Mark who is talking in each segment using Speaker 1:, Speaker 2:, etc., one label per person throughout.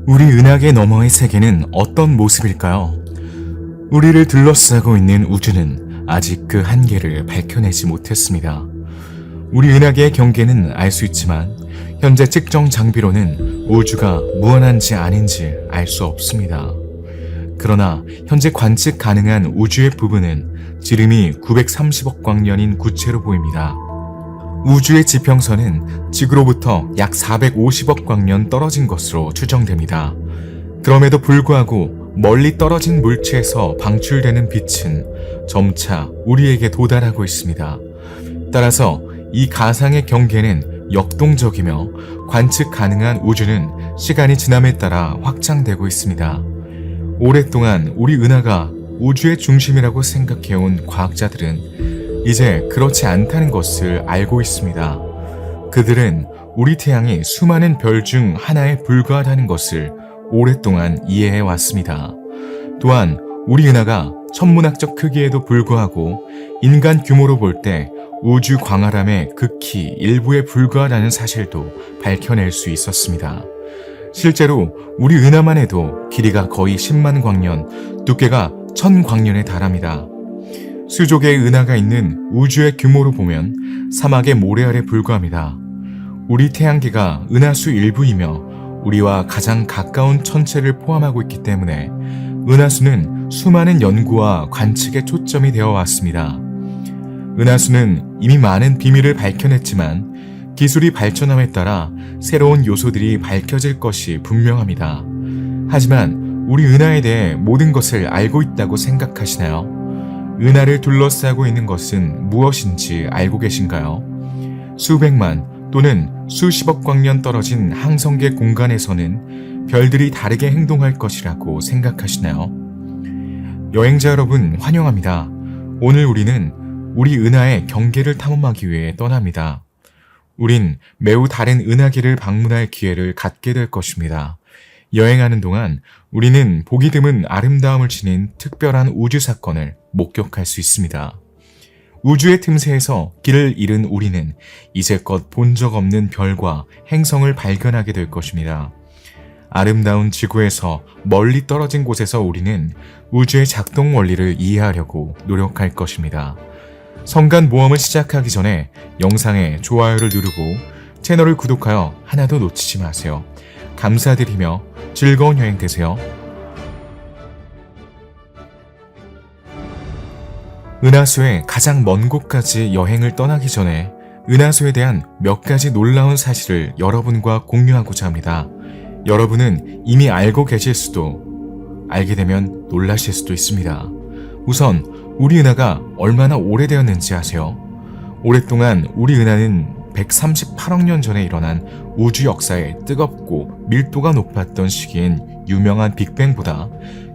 Speaker 1: 우리 은하계 너머의 세계는 어떤 모습일까요? 우리를 둘러싸고 있는 우주는 아직 그 한계를 밝혀내지 못했습니다. 우리 은하계의 경계는 알 수 있지만 현재 측정 장비로는 우주가 무한한지 아닌지 알 수 없습니다. 그러나 현재 관측 가능한 우주의 부분은 지름이 930억 광년인 구체로 보입니다. 우주의 지평선은 지구로부터 약 450억 광년 떨어진 것으로 추정됩니다. 그럼에도 불구하고 멀리 떨어진 물체에서 방출되는 빛은 점차 우리에게 도달하고 있습니다. 따라서 이 가상의 경계는 역동적이며 관측 가능한 우주는 시간이 지남에 따라 확장되고 있습니다. 오랫동안 우리 은하가 우주의 중심이라고 생각해온 과학자들은 이제 그렇지 않다는 것을 알고 있습니다. 그들은 우리 태양이 수많은 별 중 하나에 불과하다는 것을 오랫동안 이해해 왔습니다. 또한 우리 은하가 천문학적 크기에도 불구하고 인간 규모로 볼 때 우주 광활함의 극히 일부에 불과하다는 사실도 밝혀낼 수 있었습니다. 실제로 우리 은하만 해도 길이가 거의 10만 광년, 두께가 1000광년에 달합니다. 수조 개의 은하가 있는 우주의 규모로 보면 사막의 모래알에 불과합니다. 우리 태양계가 은하수 일부이며 우리와 가장 가까운 천체를 포함하고 있기 때문에 은하수는 수많은 연구와 관측에 초점이 되어 왔습니다. 은하수는 이미 많은 비밀을 밝혀냈지만 기술이 발전함에 따라 새로운 요소들이 밝혀질 것이 분명합니다. 하지만 우리 은하에 대해 모든 것을 알고 있다고 생각하시나요? 은하를 둘러싸고 있는 것은 무엇인지 알고 계신가요? 수백만 또는 수십억 광년 떨어진 항성계 공간에서는 별들이 다르게 행동할 것이라고 생각하시나요? 여행자 여러분 환영합니다. 오늘 우리는 우리 은하의 경계를 탐험하기 위해 떠납니다. 우린 매우 다른 은하계를 방문할 기회를 갖게 될 것입니다. 여행하는 동안 우리는 보기 드문 아름다움을 지닌 특별한 우주 사건을 목격할 수 있습니다. 우주의 틈새에서 길을 잃은 우리는 이제껏 본 적 없는 별과 행성을 발견하게 될 것입니다. 아름다운 지구에서 멀리 떨어진 곳에서 우리는 우주의 작동 원리를 이해하려고 노력할 것입니다. 성간 모험을 시작하기 전에 영상에 좋아요를 누르고 채널을 구독하여 하나도 놓치지 마세요. 감사드리며 즐거운 여행 되세요. 은하수의 가장 먼 곳까지 여행을 떠나기 전에 은하수에 대한 몇 가지 놀라운 사실을 여러분과 공유하고자 합니다. 여러분은 이미 알고 계실 수도, 알게 되면 놀라실 수도 있습니다. 우선 우리 은하가 얼마나 오래되었는지 아세요? 오랫동안 우리 은하는 138억 년 전에 일어난 우주 역사의 뜨겁고 밀도가 높았던 시기인 유명한 빅뱅보다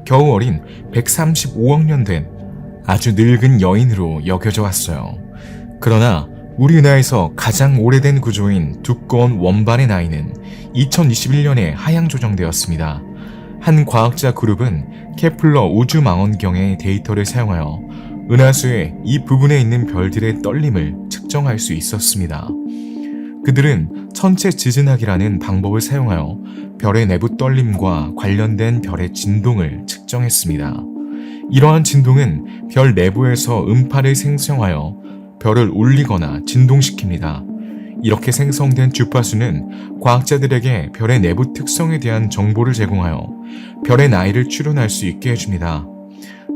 Speaker 1: 겨우 어린 135억 년 된 아주 늙은 여인으로 여겨져 왔어요. 그러나 우리 은하에서 가장 오래된 구조인 두꺼운 원반의 나이는 2021년에 하향 조정되었습니다. 한 과학자 그룹은 케플러 우주망원경의 데이터를 사용하여 은하수의 이 부분에 있는 별들의 떨림을 측정할 수 있었습니다. 그들은 천체 지진학이라는 방법을 사용하여 별의 내부 떨림과 관련된 별의 진동을 측정했습니다. 이러한 진동은 별 내부에서 음파를 생성하여 별을 울리거나 진동시킵니다. 이렇게 생성된 주파수는 과학자들에게 별의 내부 특성에 대한 정보를 제공하여 별의 나이를 추론할 수 있게 해줍니다.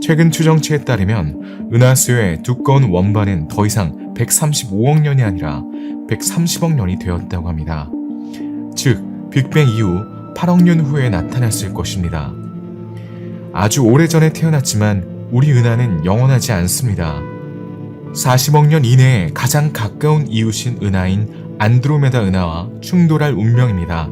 Speaker 1: 최근 추정치에 따르면 은하수의 두꺼운 원반은 더 이상 135억 년이 아니라 130억 년이 되었다고 합니다. 즉, 빅뱅 이후 8억 년 후에 나타났을 것입니다. 아주 오래전에 태어났지만 우리 은하는 영원하지 않습니다. 40억 년 이내에 가장 가까운 이웃인 은하인 안드로메다 은하와 충돌할 운명입니다.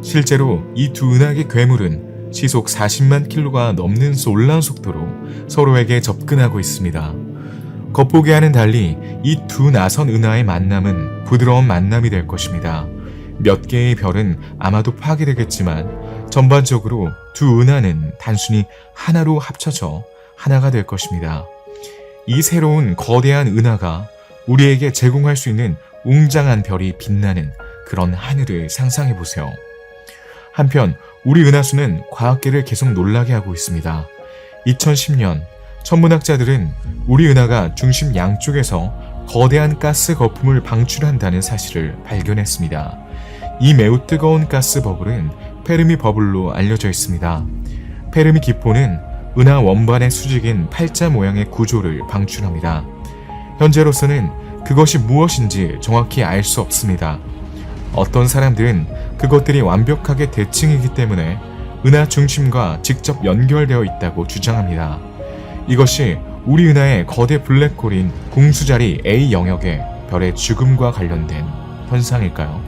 Speaker 1: 실제로 이 두 은하계 괴물은 시속 40만 킬로가 넘는 놀라운 속도로 서로에게 접근하고 있습니다. 겉보기와는 달리 이 두 나선 은하의 만남은 부드러운 만남이 될 것입니다. 몇 개의 별은 아마도 파괴되겠지만 전반적으로 두 은하는 단순히 하나로 합쳐져 하나가 될 것입니다. 이 새로운 거대한 은하가 우리에게 제공할 수 있는 웅장한 별이 빛나는 그런 하늘을 상상해 보세요. 한편 우리 은하수는 과학계를 계속 놀라게 하고 있습니다. 2010년 천문학자들은 우리 은하가 중심 양쪽에서 거대한 가스 거품을 방출한다는 사실을 발견했습니다. 이 매우 뜨거운 가스 버블은 페르미 버블로 알려져 있습니다. 페르미 기포는 은하 원반의 수직인 팔자 모양의 구조를 방출합니다. 현재로서는 그것이 무엇인지 정확히 알 수 없습니다. 어떤 사람들은 그것들이 완벽하게 대칭이기 때문에 은하 중심과 직접 연결되어 있다고 주장합니다. 이것이 우리 은하의 거대 블랙홀인 궁수자리 A 영역의 별의 죽음과 관련된 현상일까요?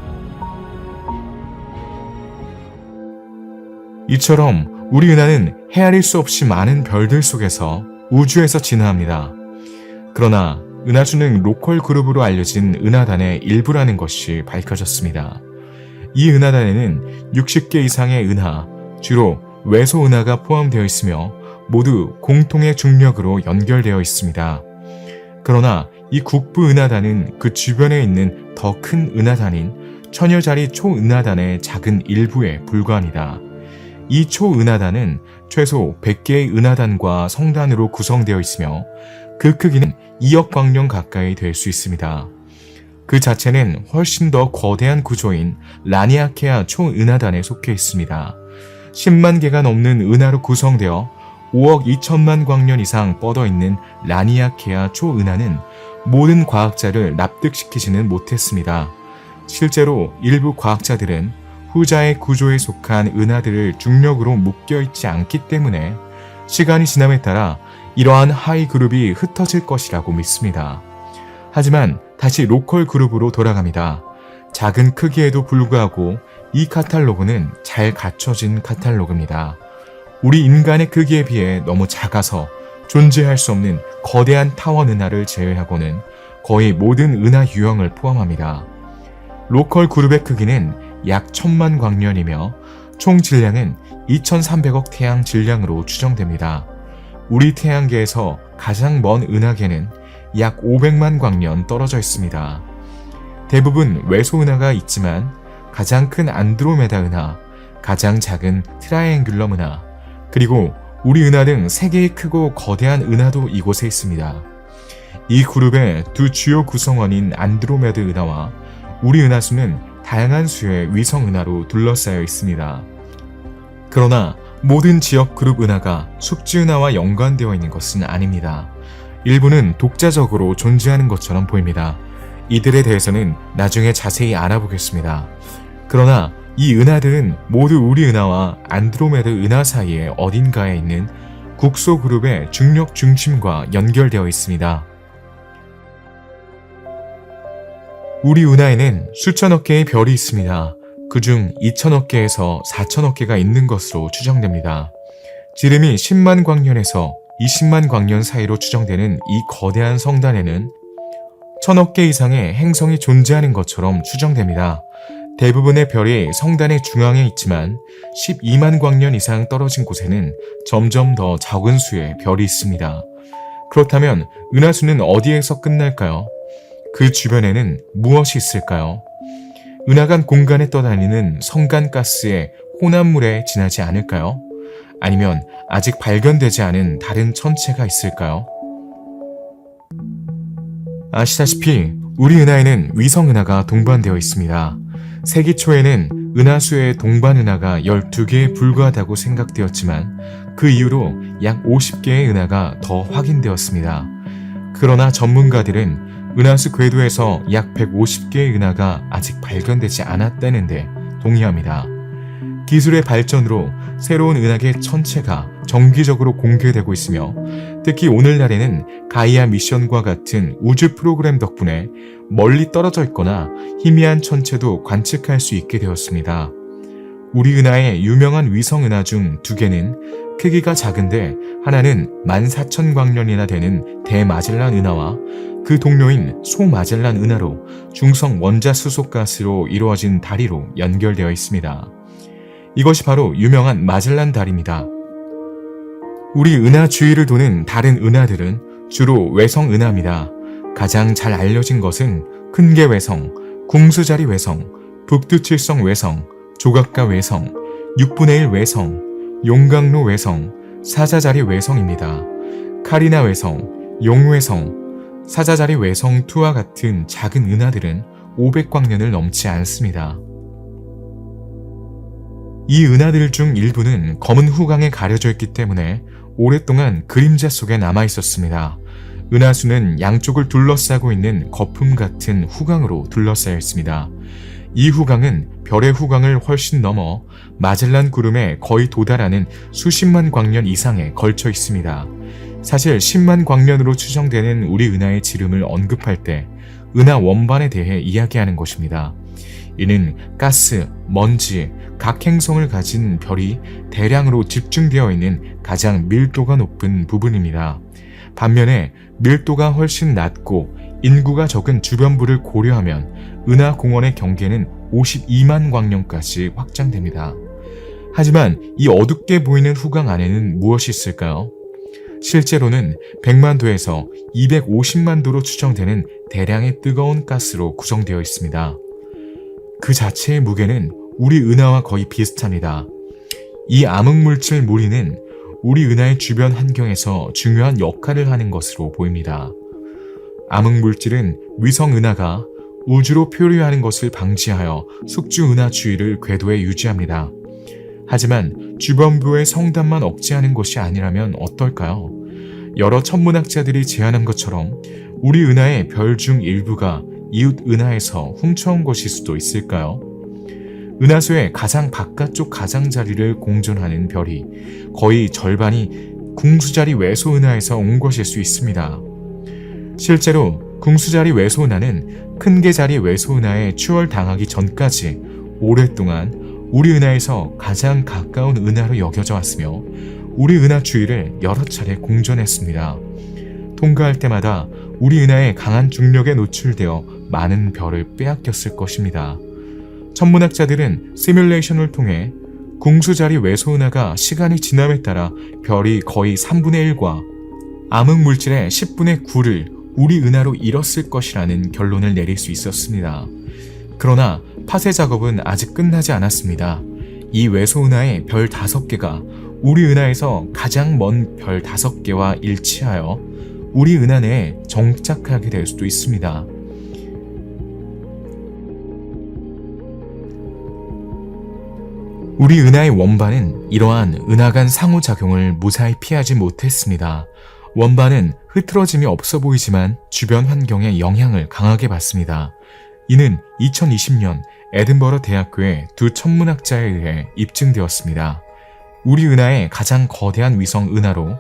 Speaker 1: 이처럼 우리 은하는 헤아릴 수 없이 많은 별들 속에서 우주에서 진화합니다. 그러나 은하수는 로컬 그룹으로 알려진 은하단의 일부라는 것이 밝혀졌습니다. 이 은하단에는 60개 이상의 은하, 주로 외소 은하가 포함되어 있으며 모두 공통의 중력으로 연결되어 있습니다. 그러나 이 국부 은하단은 그 주변에 있는 더 큰 은하단인 천여자리 초은하단의 작은 일부에 불과합니다. 이 초은하단은 최소 100개의 은하단과 성단으로 구성되어 있으며 그 크기는 2억 광년 가까이 될 수 있습니다. 그 자체는 훨씬 더 거대한 구조인 라니아케아 초은하단에 속해 있습니다. 10만 개가 넘는 은하로 구성되어 5억 2천만 광년 이상 뻗어있는 라니아케아 초은하는 모든 과학자를 납득시키지는 못했습니다. 실제로 일부 과학자들은 후자의 구조에 속한 은하들을 중력으로 묶여있지 않기 때문에 시간이 지남에 따라 이러한 하이 그룹이 흩어질 것이라고 믿습니다. 하지만 다시 로컬 그룹으로 돌아갑니다. 작은 크기에도 불구하고 이 카탈로그는 잘 갖춰진 카탈로그입니다. 우리 인간의 크기에 비해 너무 작아서 존재할 수 없는 거대한 타원 은하를 제외하고는 거의 모든 은하 유형을 포함합니다. 로컬 그룹의 크기는 약 1000만 광년이며 총 질량은 2300억 태양 질량으로 추정됩니다. 우리 태양계에서 가장 먼 은하계는 약 500만 광년 떨어져 있습니다. 대부분 외소 은하가 있지만 가장 큰 안드로메다 은하, 가장 작은 트라이앵귤럼 은하, 그리고 우리 은하 등 3개의 크고 거대한 은하도 이곳에 있습니다. 이 그룹의 두 주요 구성원인 안드로메다 은하와 우리 은하수는 다양한 수의 위성 은하로 둘러싸여 있습니다. 그러나 모든 지역 그룹 은하가 숙지 은하와 연관되어 있는 것은 아닙니다. 일부는 독자적으로 존재하는 것처럼 보입니다. 이들에 대해서는 나중에 자세히 알아보겠습니다. 그러나 이 은하들은 모두 우리 은하와 안드로메다 은하 사이에 어딘가에 있는 국소 그룹의 중력 중심과 연결되어 있습니다. 우리 은하에는 수천억 개의 별이 있습니다. 그중 2000억 개에서 4000억 개가 있는 것으로 추정됩니다. 지름이 10만 광년에서 20만 광년 사이로 추정되는 이 거대한 성단에는 1000억 개 이상의 행성이 존재하는 것처럼 추정됩니다. 대부분의 별이 성단의 중앙에 있지만 12만 광년 이상 떨어진 곳에는 점점 더 적은 수의 별이 있습니다. 그렇다면 은하수는 어디에서 끝날까요? 그 주변에는 무엇이 있을까요? 은하간 공간에 떠다니는 성간 가스의 혼합물에 지나지 않을까요? 아니면 아직 발견되지 않은 다른 천체가 있을까요? 아시다시피 우리 은하에는 위성 은하가 동반되어 있습니다. 세기 초에는 은하수의 동반 은하가 12개에 불과하다고 생각되었지만 그 이후로 약 50개의 은하가 더 확인되었습니다. 그러나 전문가들은 은하수 궤도에서 약 150개의 은하가 아직 발견되지 않았다는데 동의합니다. 기술의 발전으로 새로운 은하계 천체가 정기적으로 공개되고 있으며 특히 오늘날에는 가이아 미션과 같은 우주 프로그램 덕분에 멀리 떨어져 있거나 희미한 천체도 관측할 수 있게 되었습니다. 우리 은하의 유명한 위성 은하 중 2개는 크기가 작은데 하나는 14,000광년이나 되는 대마젤란 은하와 그 동료인 소마젤란 은하로 중성 원자수소가스로 이루어진 다리로 연결되어 있습니다. 이것이 바로 유명한 마젤란 다리입니다. 우리 은하 주위를 도는 다른 은하들은 주로 외성 은하입니다. 가장 잘 알려진 것은 큰개 외성, 궁수자리 외성, 북두칠성 외성, 조각가 외성, 6분의 1 외성, 용광로 외성, 사자자리 외성입니다. 카리나 외성, 용외성, 사자자리 외성2와 같은 작은 은하들은 500광년을 넘지 않습니다. 이 은하들 중 일부는 검은 후광에 가려져 있기 때문에 오랫동안 그림자 속에 남아 있었습니다. 은하수는 양쪽을 둘러싸고 있는 거품 같은 후광으로 둘러싸여 있습니다. 이 후광은 별의 후광을 훨씬 넘어 마젤란 구름에 거의 도달하는 수십만 광년 이상에 걸쳐 있습니다. 사실 10만 광년으로 추정되는 우리 은하의 지름을 언급할 때 은하 원반에 대해 이야기하는 것입니다. 이는 가스, 먼지, 각 행성을 가진 별이 대량으로 집중되어 있는 가장 밀도가 높은 부분입니다. 반면에 밀도가 훨씬 낮고 인구가 적은 주변부를 고려하면 은하 공원의 경계는 52만 광년까지 확장됩니다. 하지만 이 어둡게 보이는 후광 안에는 무엇이 있을까요? 실제로는 100만 도에서 250만 도로 추정되는 대량의 뜨거운 가스로 구성되어 있습니다. 그 자체의 무게는 우리 은하와 거의 비슷합니다. 이 암흑물질 무리는 우리 은하의 주변 환경에서 중요한 역할을 하는 것으로 보입니다. 암흑물질은 위성 은하가 우주로 표류하는 것을 방지하여 숙주 은하 주위를 궤도에 유지합니다. 하지만 주변부의 성단만 억제하는 것이 아니라면 어떨까요? 여러 천문학자들이 제안한 것처럼 우리 은하의 별 중 일부가 이웃 은하에서 훔쳐온 것일 수도 있을까요? 은하수의 가장 바깥쪽 가장자리를 공존하는 별이 거의 절반이 궁수자리 외소 은하에서 온 것일 수 있습니다. 실제로 궁수자리 외소 은하는 큰개자리 외소 은하에 추월당하기 전까지 오랫동안 우리 은하에서 가장 가까운 은하로 여겨져 왔으며 우리 은하 주위를 여러 차례 공존했습니다. 통과할 때마다 우리 은하의 강한 중력에 노출되어 많은 별을 빼앗겼을 것입니다. 천문학자들은 시뮬레이션을 통해 궁수자리 외소 은하가 시간이 지남에 따라 별이 거의 3분의 1과 암흑물질의 10분의 9를 우리 은하로 잃었을 것이라는 결론을 내릴 수 있었습니다. 그러나 파쇄 작업은 아직 끝나지 않았습니다. 이 외소 은하의 별 5개가 우리 은하에서 가장 먼 별 5개와 일치하여 우리 은하 내에 정착하게 될 수도 있습니다. 우리 은하의 원반은 이러한 은하 간 상호작용을 무사히 피하지 못했습니다. 원반은 흐트러짐이 없어 보이지만 주변 환경에 영향을 강하게 받습니다. 이는 2020년 에든버러 대학교의 두 천문학자에 의해 입증되었습니다. 우리 은하의 가장 거대한 위성 은하로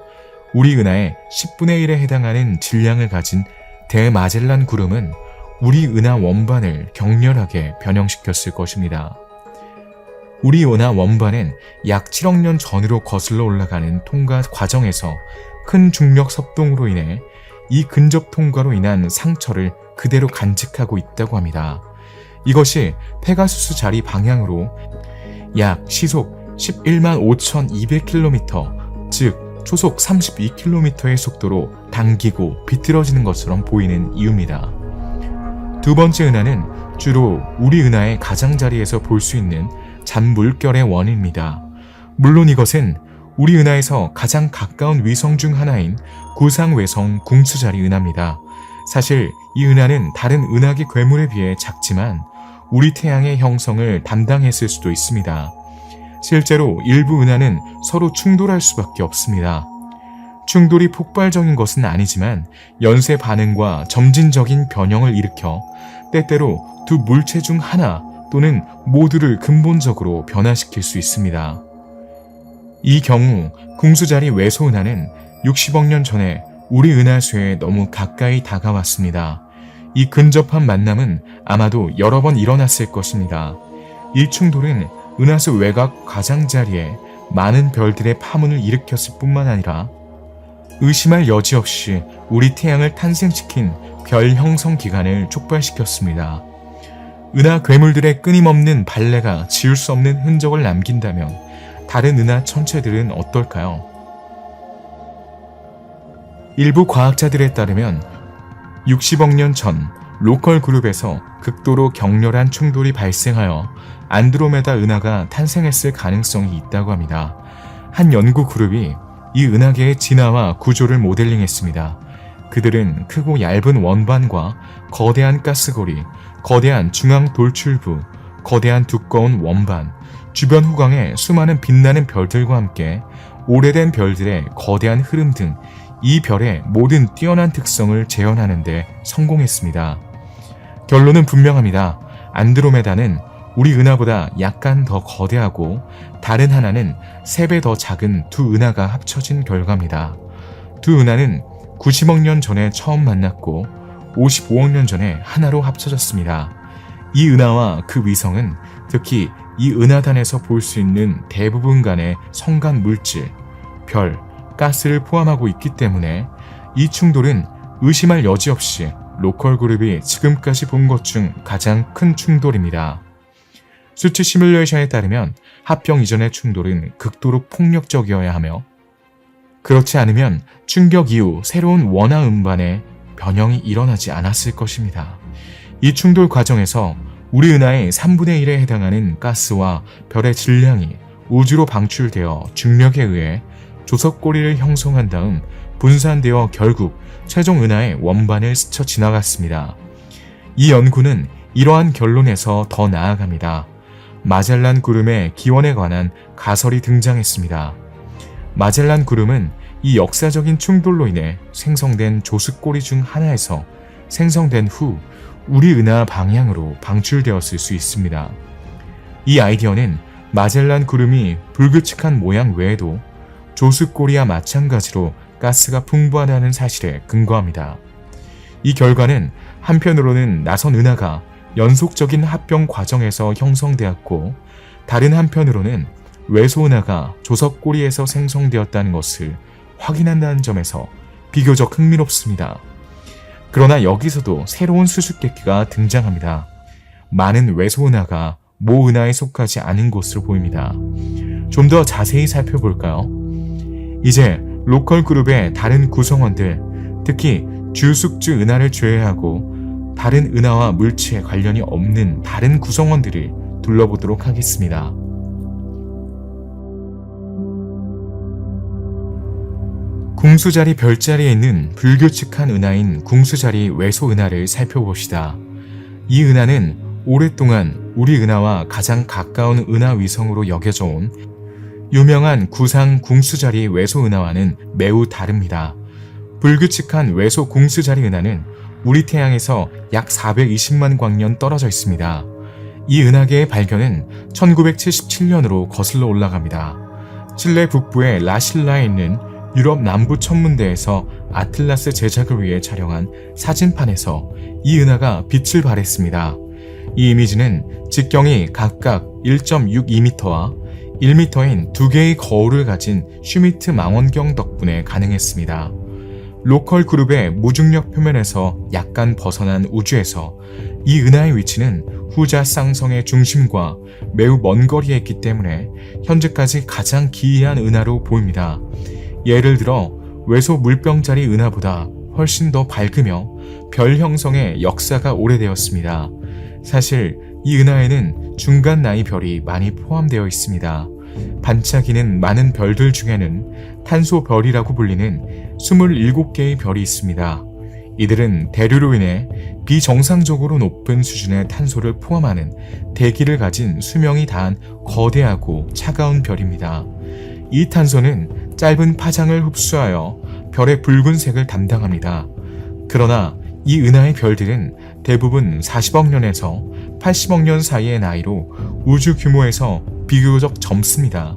Speaker 1: 우리 은하의 10분의 1에 해당하는 질량을 가진 대마젤란 구름은 우리 은하 원반을 격렬하게 변형시켰을 것입니다. 우리 은하 원반은 약 7억 년 전으로 거슬러 올라가는 통과 과정에서 큰 중력 섭동으로 인해 이 근접 통과로 인한 상처를 그대로 간직하고 있다고 합니다. 이것이 페가수스 자리 방향으로 약 시속 11만 5,200km, 즉 초속 32km의 속도로 당기고 비틀어지는 것처럼 보이는 이유입니다. 두 번째 은하는 주로 우리 은하의 가장자리에서 볼 수 있는 잔물결의 원입니다. 물론 이것은 우리 은하에서 가장 가까운 위성 중 하나인 구상외성 궁수자리 은하입니다. 사실 이 은하는 다른 은하계 괴물에 비해 작지만 우리 태양의 형성을 담당했을 수도 있습니다. 실제로 일부 은하는 서로 충돌할 수밖에 없습니다. 충돌이 폭발적인 것은 아니지만 연쇄 반응과 점진적인 변형을 일으켜 때때로 두 물체 중 하나 또는 모두를 근본적으로 변화시킬 수 있습니다. 이 경우 궁수자리 외소 은하는 60억 년 전에 우리 은하수에 너무 가까이 다가왔습니다. 이 근접한 만남은 아마도 여러 번 일어났을 것입니다. 이 충돌은 은하수 외곽 가장자리에 많은 별들의 파문을 일으켰을 뿐만 아니라 의심할 여지 없이 우리 태양을 탄생시킨 별 형성 기간을 촉발시켰습니다. 은하 괴물들의 끊임없는 발레가 지울 수 없는 흔적을 남긴다면 다른 은하 천체들은 어떨까요? 일부 과학자들에 따르면 60억 년 전 로컬 그룹에서 극도로 격렬한 충돌이 발생하여 안드로메다 은하가 탄생했을 가능성이 있다고 합니다. 한 연구 그룹이 이 은하계의 진화와 구조를 모델링했습니다. 그들은 크고 얇은 원반과 거대한 가스고리, 거대한 중앙 돌출부, 거대한 두꺼운 원반, 주변 후광에 수많은 빛나는 별들과 함께 오래된 별들의 거대한 흐름 등 이 별의 모든 뛰어난 특성을 재현하는 데 성공했습니다. 결론은 분명합니다. 안드로메다는 우리 은하보다 약간 더 거대하고 다른 하나는 3배 더 작은 두 은하가 합쳐진 결과입니다. 두 은하는 90억 년 전에 처음 만났고 55억 년 전에 하나로 합쳐졌습니다. 이 은하와 그 위성은 특히 이 은하단에서 볼 수 있는 대부분 간의 성간 물질, 별, 가스를 포함하고 있기 때문에 이 충돌은 의심할 여지 없이 로컬 그룹이 지금까지 본 것 중 가장 큰 충돌입니다. 수치 시뮬레이션에 따르면 합병 이전의 충돌은 극도로 폭력적이어야 하며 그렇지 않으면 충격 이후 새로운 원화 음반의 변형이 일어나지 않았을 것입니다. 이 충돌 과정에서 우리 은하의 3분의 1에 해당하는 가스와 별의 질량이 우주로 방출되어 중력에 의해 조석고리를 형성한 다음 분산되어 결국 최종 은하의 원반을 스쳐 지나갔습니다. 이 연구는 이러한 결론에서 더 나아갑니다. 마젤란 구름의 기원에 관한 가설이 등장했습니다. 마젤란 구름은 이 역사적인 충돌로 인해 생성된 조석고리 중 하나에서 생성된 후 우리 은하 방향으로 방출되었을 수 있습니다. 이 아이디어는 마젤란 구름이 불규칙한 모양 외에도 조석고리와 마찬가지로 가스가 풍부하다는 사실에 근거합니다. 이 결과는 한편으로는 나선 은하가 연속적인 합병 과정에서 형성되었고 다른 한편으로는 외소 은하가 조석고리에서 생성되었다는 것을 확인한다는 점에서 비교적 흥미롭습니다. 그러나 여기서도 새로운 수수께끼가 등장합니다. 많은 외소 은하가 모 은하에 속하지 않은 것으로 보입니다. 좀 더 자세히 살펴볼까요? 이제 로컬 그룹의 다른 구성원들, 특히 주숙주 은하를 제외하고 다른 은하와 물체에 관련이 없는 다른 구성원들을 둘러보도록 하겠습니다. 궁수자리 별자리에 있는 불규칙한 은하인 궁수자리 외소 은하를 살펴봅시다. 이 은하는 오랫동안 우리 은하와 가장 가까운 은하 위성으로 여겨져 온 유명한 구상 궁수자리 외소 은하와는 매우 다릅니다. 불규칙한 외소 궁수자리 은하는 우리 태양에서 약 420만 광년 떨어져 있습니다. 이 은하계의 발견은 1977년으로 거슬러 올라갑니다. 칠레 북부의 라실라에 있는 유럽 남부 천문대에서 아틀라스 제작을 위해 촬영한 사진판에서 이 은하가 빛을 발했습니다. 이 이미지는 직경이 각각 1.62m와 1m인 두 개의 거울을 가진 슈미트 망원경 덕분에 가능했습니다. 로컬 그룹의 무중력 표면에서 약간 벗어난 우주에서 이 은하의 위치는 후자 쌍성의 중심과 매우 먼 거리에 있기 때문에 현재까지 가장 기이한 은하로 보입니다. 예를 들어 외소 물병자리 은하보다 훨씬 더 밝으며 별 형성의 역사가 오래되었습니다. 사실 이 은하에는 중간 나이 별이 많이 포함되어 있습니다. 반짝이는 많은 별들 중에는 탄소별이라고 불리는 27개의 별이 있습니다. 이들은 대류로 인해 비정상적으로 높은 수준의 탄소를 포함하는 대기를 가진 수명이 다한 거대하고 차가운 별입니다. 이 탄소는 짧은 파장을 흡수하여 별의 붉은색을 담당합니다. 그러나 이 은하의 별들은 대부분 40억 년에서 80억 년 사이의 나이로 우주 규모에서 비교적 젊습니다.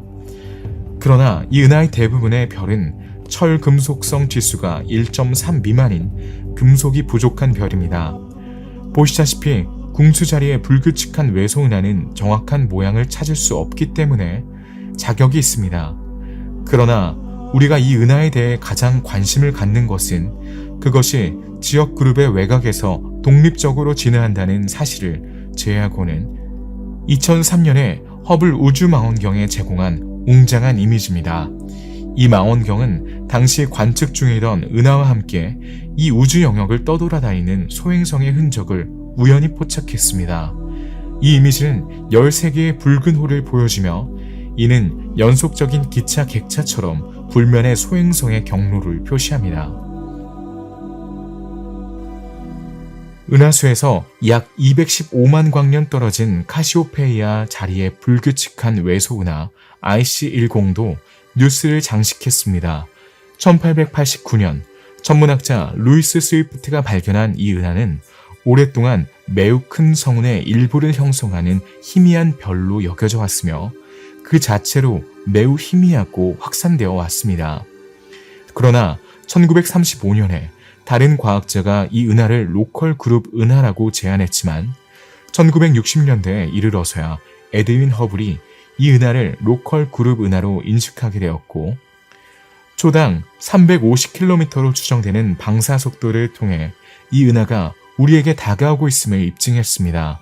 Speaker 1: 그러나 이 은하의 대부분의 별은 철 금속성 지수가 1.3 미만인 금속이 부족한 별입니다. 보시다시피 궁수자리의 불규칙한 외소 은하는 정확한 모양을 찾을 수 없기 때문에 자격이 있습니다. 그러나 우리가 이 은하에 대해 가장 관심을 갖는 것은 그것이 지역 그룹의 외곽에서 독립적으로 진화한다는 사실을 제외하고는 2003년에 허블 우주망원경에 제공한 웅장한 이미지입니다. 이 망원경은 당시 관측 중이던 은하와 함께 이 우주 영역을 떠돌아다니는 소행성의 흔적을 우연히 포착했습니다. 이 이미지는 13개의 붉은 홀을 보여주며 이는 연속적인 기차 객차처럼 불면의 소행성의 경로를 표시합니다. 은하수에서 약 215만 광년 떨어진 카시오페이아 자리의 불규칙한 외소은하 IC10도 뉴스를 장식했습니다. 1889년 천문학자 루이스 스위프트가 발견한 이 은하는 오랫동안 매우 큰 성운의 일부를 형성하는 희미한 별로 여겨져 왔으며 그 자체로 매우 희미하고 확산되어 왔습니다. 그러나 1935년에 다른 과학자가 이 은하를 로컬 그룹 은하라고 제안했지만 1960년대에 이르러서야 에드윈 허블이 이 은하를 로컬 그룹 은하로 인식하게 되었고 초당 350km로 추정되는 방사 속도를 통해 이 은하가 우리에게 다가오고 있음을 입증했습니다.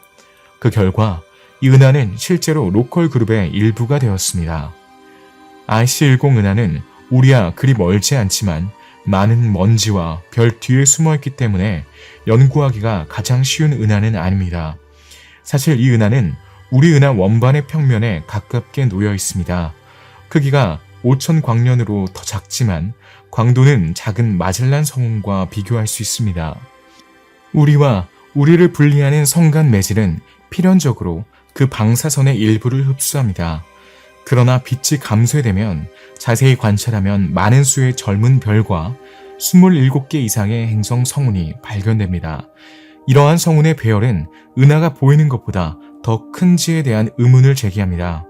Speaker 1: 그 결과 이 은하는 실제로 로컬 그룹의 일부가 되었습니다. IC10 은하는 우리와 그리 멀지 않지만 많은 먼지와 별 뒤에 숨어있기 때문에 연구하기가 가장 쉬운 은하는 아닙니다. 사실 이 은하는 우리 은하 원반의 평면에 가깝게 놓여 있습니다. 크기가 5,000광년으로 더 작지만 광도는 작은 마젤란 성운과 비교할 수 있습니다. 우리와 우리를 분리하는 성간 매질은 필연적으로 그 방사선의 일부를 흡수합니다. 그러나 빛이 감쇄되면 자세히 관찰하면 많은 수의 젊은 별과 27개 이상의 행성 성운이 발견됩니다. 이러한 성운의 배열은 은하가 보이는 것보다 더 큰지에 대한 의문을 제기합니다.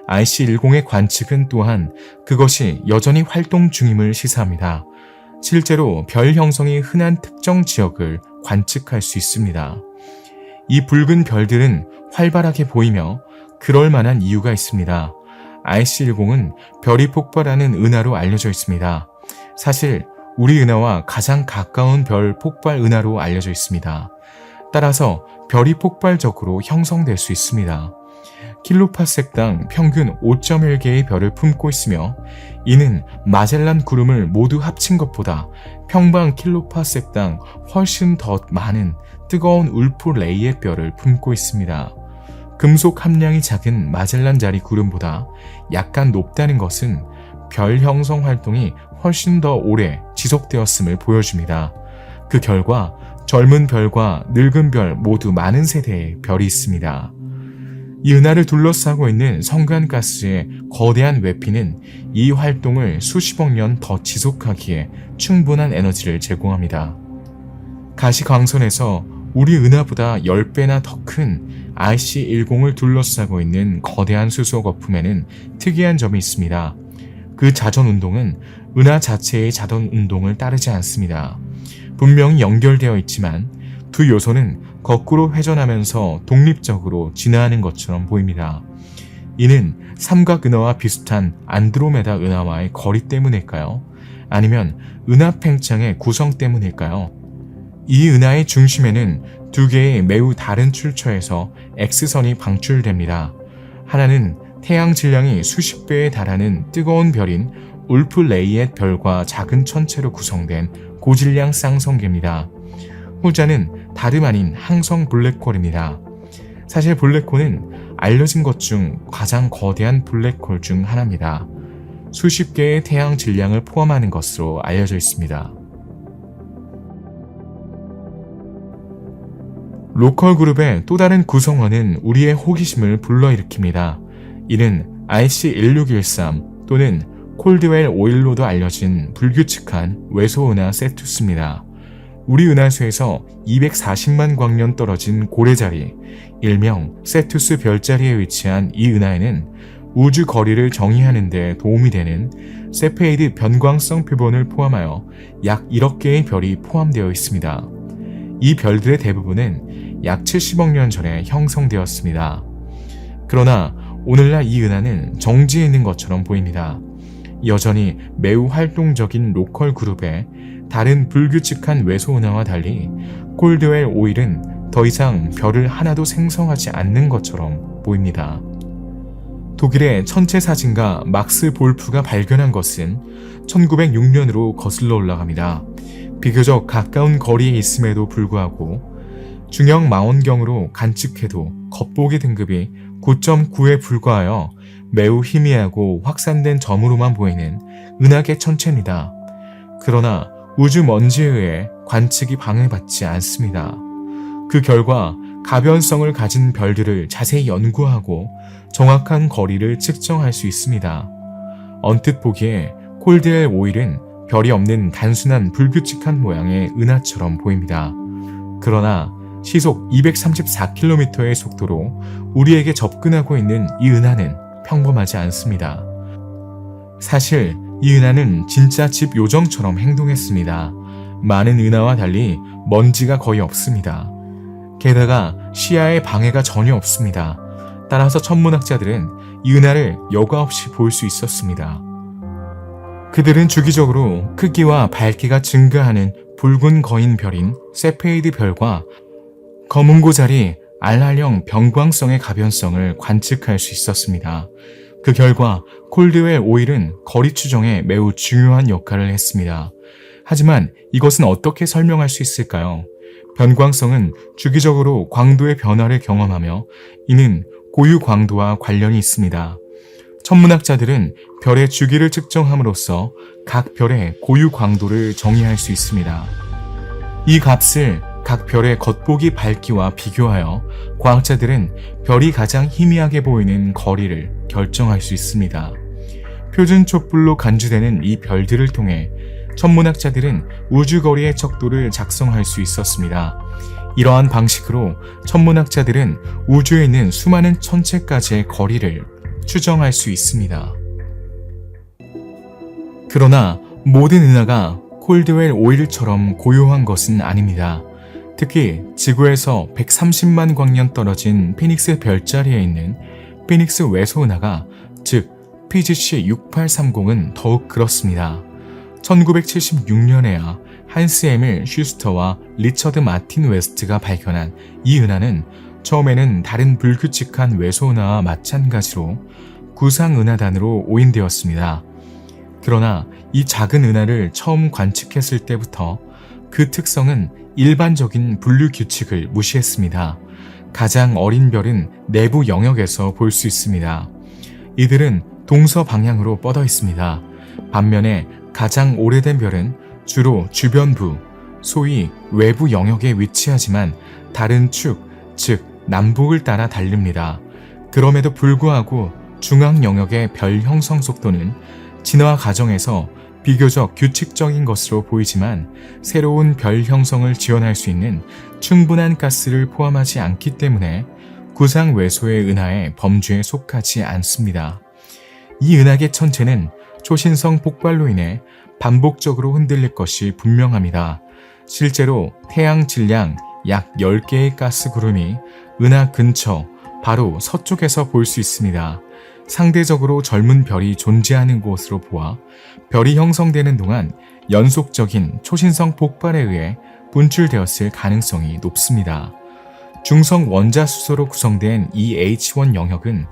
Speaker 1: IC10의 관측은 또한 그것이 여전히 활동 중임을 시사합니다. 실제로 별 형성이 흔한 특정 지역을 관측할 수 있습니다. 이 붉은 별들은 활발하게 보이며 그럴 만한 이유가 있습니다. IC10은 별이 폭발하는 은하로 알려져 있습니다. 사실 우리 은하와 가장 가까운 별 폭발 은하로 알려져 있습니다. 따라서 별이 폭발적으로 형성될 수 있습니다. 킬로파섹당 평균 5.1개의 별을 품고 있으며 이는 마젤란 구름을 모두 합친 것보다 평방 킬로파섹당 훨씬 더 많은 뜨거운 울프 레이의 별을 품고 있습니다. 금속 함량이 작은 마젤란 자리 구름보다 약간 높다는 것은 별 형성 활동이 훨씬 더 오래 지속되었음을 보여줍니다. 그 결과 젊은 별과 늙은 별 모두 많은 세대의 별이 있습니다. 이 은하를 둘러싸고 있는 성간가스의 거대한 외피는 이 활동을 수십억 년 더 지속하기에 충분한 에너지를 제공합니다. 가시광선에서 우리 은하보다 10배나 더 큰 IC10을 둘러싸고 있는 거대한 수소 거품에는 특이한 점이 있습니다. 그 자전운동은 은하 자체의 자전운동을 따르지 않습니다. 분명히 연결되어 있지만 두 요소는 거꾸로 회전하면서 독립적으로 진화하는 것처럼 보입니다. 이는 삼각은하와 비슷한 안드로메다 은하와의 거리 때문일까요? 아니면 은하 팽창의 구성 때문일까요? 이 은하의 중심에는 두 개의 매우 다른 출처에서 X선이 방출됩니다. 하나는 태양 질량이 수십 배에 달하는 뜨거운 별인 울프 레이엣 별과 작은 천체로 구성된 고질량 쌍성계입니다. 후자는 다름 아닌 항성 블랙홀입니다. 사실 블랙홀은 알려진 것 중 가장 거대한 블랙홀 중 하나입니다. 수십 개의 태양 질량을 포함하는 것으로 알려져 있습니다. 로컬 그룹의 또 다른 구성원은 우리의 호기심을 불러일으킵니다. 이는 IC1613 또는 콜드웰 오일로도 알려진 불규칙한 외소은하 세투스입니다. 우리 은하수에서 240만 광년 떨어진 고래자리, 일명 세투스 별자리에 위치한 이 은하에는 우주 거리를 정의하는 데 도움이 되는 세페이드 변광성 표본을 포함하여 약 1억 개의 별이 포함되어 있습니다. 이 별들의 대부분은 약 70억 년 전에 형성되었습니다. 그러나 오늘날 이 은하는 정지해 있는 것처럼 보입니다. 여전히 매우 활동적인 로컬 그룹의 다른 불규칙한 외소은하와 달리 콜드웰 오일은 더 이상 별을 하나도 생성하지 않는 것처럼 보입니다. 독일의 천체 사진가 막스 볼프가 발견한 것은 1906년으로 거슬러 올라갑니다. 비교적 가까운 거리에 있음에도 불구하고 중형 망원경으로 관측해도 겉보기 등급이 9.9에 불과하여 매우 희미하고 확산된 점으로만 보이는 은하계 천체입니다. 그러나 우주 먼지에 의해 관측이 방해받지 않습니다. 그 결과 가변성을 가진 별들을 자세히 연구하고 정확한 거리를 측정할 수 있습니다. 언뜻 보기에 콜드웰 5일은 별이 없는 단순한 불규칙한 모양의 은하처럼 보입니다. 그러나 시속 234km의 속도로 우리에게 접근하고 있는 이 은하는 평범하지 않습니다. 사실 이 은하는 진짜 집 요정처럼 행동했습니다. 많은 은하와 달리 먼지가 거의 없습니다. 게다가 시야에 방해가 전혀 없습니다. 따라서 천문학자들은 이 은하를 여과 없이 볼 수 있었습니다. 그들은 주기적으로 크기와 밝기가 증가하는 붉은 거인 별인 세페이드 별과 검은 고자리 알랄형 병광성의 가변성을 관측할 수 있었습니다. 그 결과 콜드웰 5일은 거리 추정에 매우 중요한 역할을 했습니다. 하지만 이것은 어떻게 설명할 수 있을까요? 변광성은 주기적으로 광도의 변화를 경험하며 이는 고유 광도와 관련이 있습니다. 천문학자들은 별의 주기를 측정함으로써 각 별의 고유 광도를 정의할 수 있습니다. 이 값을 각 별의 겉보기 밝기와 비교하여 과학자들은 별이 가장 희미하게 보이는 거리를 결정할 수 있습니다. 표준 촛불로 간주되는 이 별들을 통해 천문학자들은 우주거리의 척도를 작성할 수 있었습니다. 이러한 방식으로 천문학자들은 우주에 있는 수많은 천체까지의 거리를 추정할 수 있습니다. 그러나 모든 은하가 콜드웰 5일처럼 고요한 것은 아닙니다. 특히 지구에서 130만 광년 떨어진 피닉스 별자리에 있는 피닉스 외소 은하가 즉 PGC 6830은 더욱 그렇습니다. 1976년에야 한스 에밀 슈스터와 리처드 마틴 웨스트가 발견한 이 은하는 처음에는 다른 불규칙한 외소 은하와 마찬가지로 구상 은하단으로 오인되었습니다. 그러나 이 작은 은하를 처음 관측했을 때부터 그 특성은 일반적인 분류 규칙을 무시했습니다. 가장 어린 별은 내부 영역에서 볼 수 있습니다. 이들은 동서 방향으로 뻗어 있습니다. 반면에 가장 오래된 별은 주로 주변부, 소위 외부 영역에 위치하지만 다른 축, 즉 남북을 따라 달립니다. 그럼에도 불구하고 중앙 영역의 별 형성 속도는 진화 과정에서 비교적 규칙적인 것으로 보이지만 새로운 별 형성을 지원할 수 있는 충분한 가스를 포함하지 않기 때문에 구상 외소의 은하의 범주에 속하지 않습니다. 이 은하계 천체는 초신성 폭발로 인해 반복적으로 흔들릴 것이 분명합니다. 실제로 태양 질량 약 10개의 가스 구름이 은하 근처 바로 서쪽에서 볼 수 있습니다. 상대적으로 젊은 별이 존재하는 곳으로 보아 별이 형성되는 동안 연속적인 초신성 폭발에 의해 분출되었을 가능성이 높습니다. 중성 원자수소로 구성된 이 H1 영역은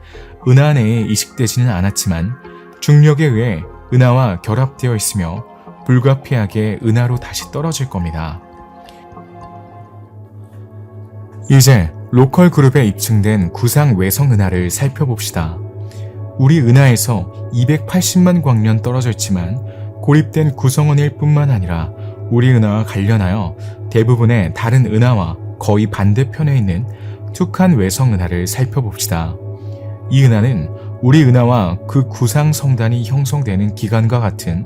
Speaker 1: 은하 내에 이식되지는 않았지만 중력에 의해 은하와 결합되어 있으며 불가피하게 은하로 다시 떨어질 겁니다. 이제 로컬 그룹에 입증된 구상 외성 은하를 살펴봅시다. 우리 은하에서 280만 광년 떨어져 있지만 고립된 구성원일 뿐만 아니라 우리 은하와 관련하여 대부분의 다른 은하와 거의 반대편에 있는 툭한 외성 은하를 살펴봅시다. 이 은하는 우리 은하와 그 구상 성단이 형성되는 기간과 같은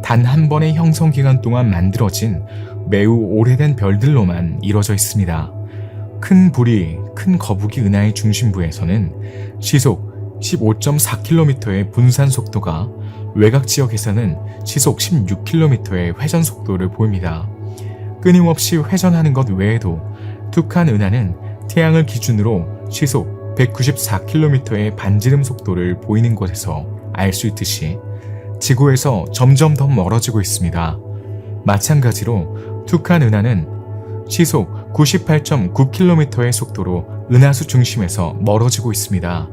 Speaker 1: 단 한 번의 형성 기간 동안 만들어진 매우 오래된 별들로만 이루어져 있습니다. 큰 부리, 큰 거북이 은하의 중심부에서는 시속 15.4km의 분산 속도가 외곽 지역에서는 시속 16km의 회전 속도를 보입니다. 끊임없이 회전하는 것 외에도 툭한 은하는 태양을 기준으로 시속 194km의 반지름 속도를 보이는 곳에서 알 수 있듯이 지구에서 점점 더 멀어지고 있습니다. 마찬가지로 툭한 은하는 시속 98.9km의 속도로 은하수 중심에서 멀어지고 있습니다.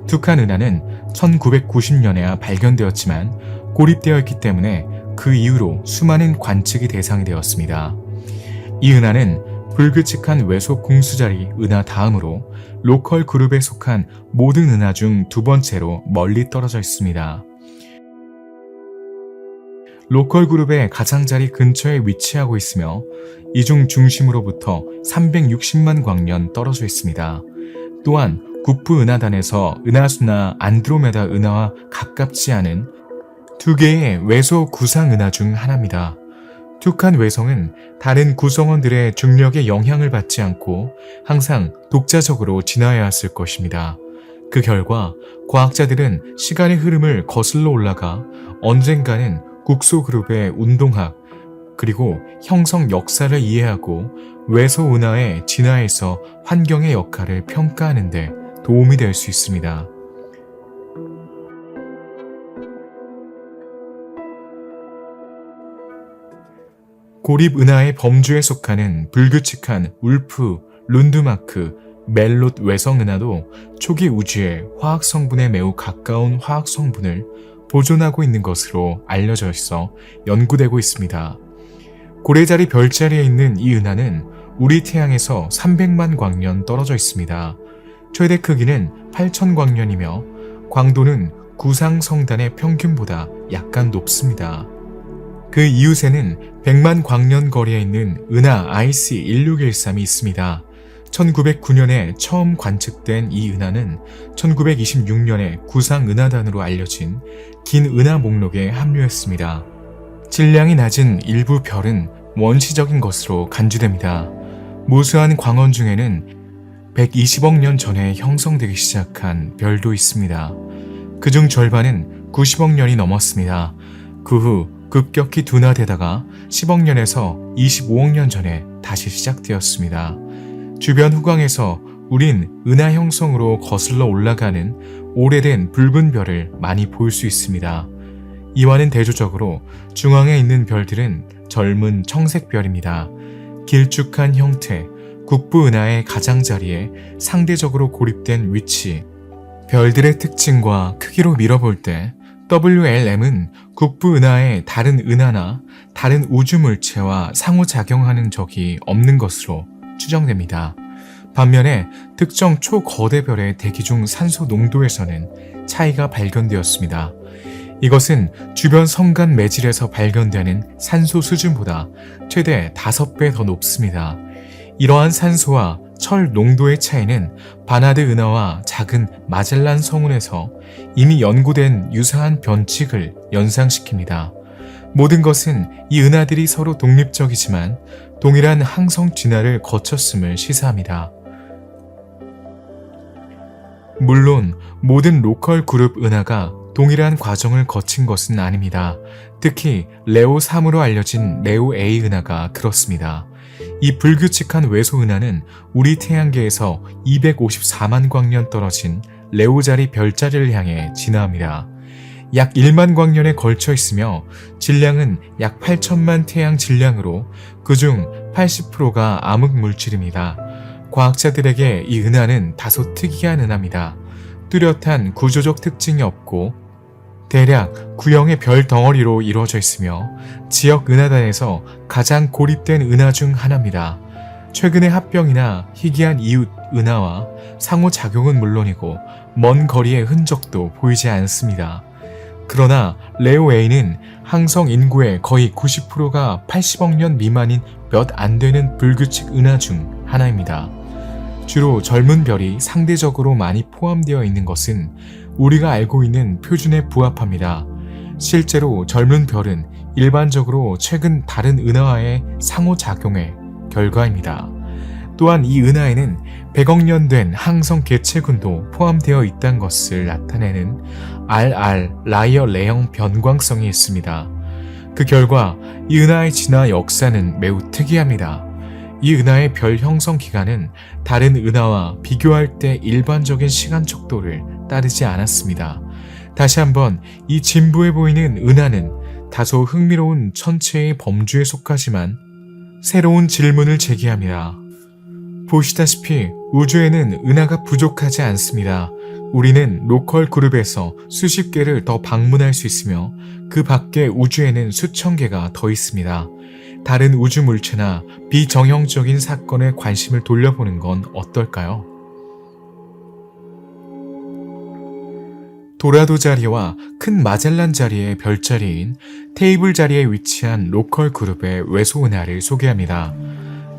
Speaker 1: 툭한 은하는 1990년에야 발견되었지만 고립되어 있기 때문에 그 이후로 수많은 관측이 대상이 되었습니다. 이 은하는 불규칙한 외소 궁수자리 은하 다음으로 로컬 그룹에 속한 모든 은하 중 두 번째로 멀리 떨어져 있습니다. 로컬 그룹의 가장자리 근처에 위치하고 있으며 이 중 중심으로부터 360만 광년 떨어져 있습니다. 또한 국부 은하단에서 은하수나 안드로메다 은하와 가깝지 않은 두 개의 외소 구상 은하 중 하나입니다. 툭한 외성은 다른 구성원들의 중력에 영향을 받지 않고 항상 독자적으로 진화해 왔을 것입니다. 그 결과 과학자들은 시간의 흐름을 거슬러 올라가 언젠가는 국소 그룹의 운동학 그리고 형성 역사를 이해하고 외소 은하의 진화에서 환경의 역할을 평가하는 데 도움이 될 수 있습니다. 고립 은하의 범주에 속하는 불규칙한 울프, 룬드마크, 멜롯 외성 은하도 초기 우주의 화학 성분에 매우 가까운 화학 성분을 보존하고 있는 것으로 알려져 있어 연구되고 있습니다. 고래자리 별자리에 있는 이 은하는 우리 태양에서 300만 광년 떨어져 있습니다. 최대 크기는 8,000광년이며 광도는 구상 성단의 평균보다 약간 높습니다. 그 이웃에는 100만 광년 거리에 있는 은하 IC1613이 있습니다. 1909년에 처음 관측된 이 은하는 1926년에 구상 은하단으로 알려진 긴 은하 목록에 합류했습니다. 질량이 낮은 일부 별은 원시적인 것으로 간주됩니다. 무수한 광원 중에는 120억 년 전에 형성되기 시작한 별도 있습니다. 그중 절반은 90억 년이 넘었습니다. 그 후 급격히 둔화되다가 10억 년에서 25억 년 전에 다시 시작되었습니다. 주변 후광에서 우린 은하 형성으로 거슬러 올라가는 오래된 붉은 별을 많이 볼 수 있습니다. 이와는 대조적으로 중앙에 있는 별들은 젊은 청색 별입니다. 길쭉한 형태, 국부 은하의 가장자리에 상대적으로 고립된 위치, 별들의 특징과 크기로 밀어볼 때 WLM은 국부 은하의 다른 은하나 다른 우주 물체와 상호작용하는 적이 없는 것으로 추정됩니다. 반면에 특정 초거대 별의 대기 중 산소 농도에서는 차이가 발견되었습니다. 이것은 주변 성간 매질에서 발견되는 산소 수준보다 최대 5배 더 높습니다. 이러한 산소와 철 농도의 차이는 바나드 은하와 작은 마젤란 성운에서 이미 연구된 유사한 변칙을 연상시킵니다. 모든 것은 이 은하들이 서로 독립적이지만 동일한 항성 진화를 거쳤음을 시사합니다. 물론 모든 로컬 그룹 은하가 동일한 과정을 거친 것은 아닙니다. 특히 레오3으로 알려진 레오-A 은하가 그렇습니다. 이 불규칙한 외소 은하는 우리 태양계에서 254만 광년 떨어진 레오자리 별자리를 향해 진화합니다. 약 1만 광년에 걸쳐 있으며 질량은 약 8천만 태양 질량으로 그중 80%가 암흑 물질입니다. 과학자들에게 이 은하는 다소 특이한 은하입니다. 뚜렷한 구조적 특징이 없고 대략 구형의 별 덩어리로 이루어져 있으며 지역 은하단에서 가장 고립된 은하 중 하나입니다. 최근의 합병이나 희귀한 이웃 은하와 상호작용은 물론이고 먼 거리의 흔적도 보이지 않습니다. 그러나 레오-A는 항성 인구의 거의 90%가 80억 년 미만인 몇 안 되는 불규칙 은하 중 하나입니다. 주로 젊은 별이 상대적으로 많이 포함되어 있는 것은 우리가 알고 있는 표준에 부합합니다. 실제로 젊은 별은 일반적으로 최근 다른 은하와의 상호작용의 결과입니다. 또한 이 은하에는 100억 년 된 항성 개체군도 포함되어 있다는 것을 나타내는 RR 라이어 레형 변광성이 있습니다. 그 결과 이 은하의 진화 역사는 매우 특이합니다. 이 은하의 별 형성 기간은 다른 은하와 비교할 때 일반적인 시간 척도를 따르지 않았습니다. 다시 한번 이 진부해 보이는 은하는 다소 흥미로운 천체의 범주에 속하지만 새로운 질문을 제기합니다. 보시다시피 우주에는 은하가 부족하지 않습니다. 우리는 로컬 그룹에서 수십 개를 더 방문할 수 있으며 그 밖에 우주에는 수천 개가 더 있습니다. 다른 우주 물체나 비정형적인 사건에 관심을 돌려보는 건 어떨까요? 도라도 자리와 큰 마젤란 자리의 별자리인 테이블 자리에 위치한 로컬 그룹의 외소 은하를 소개합니다.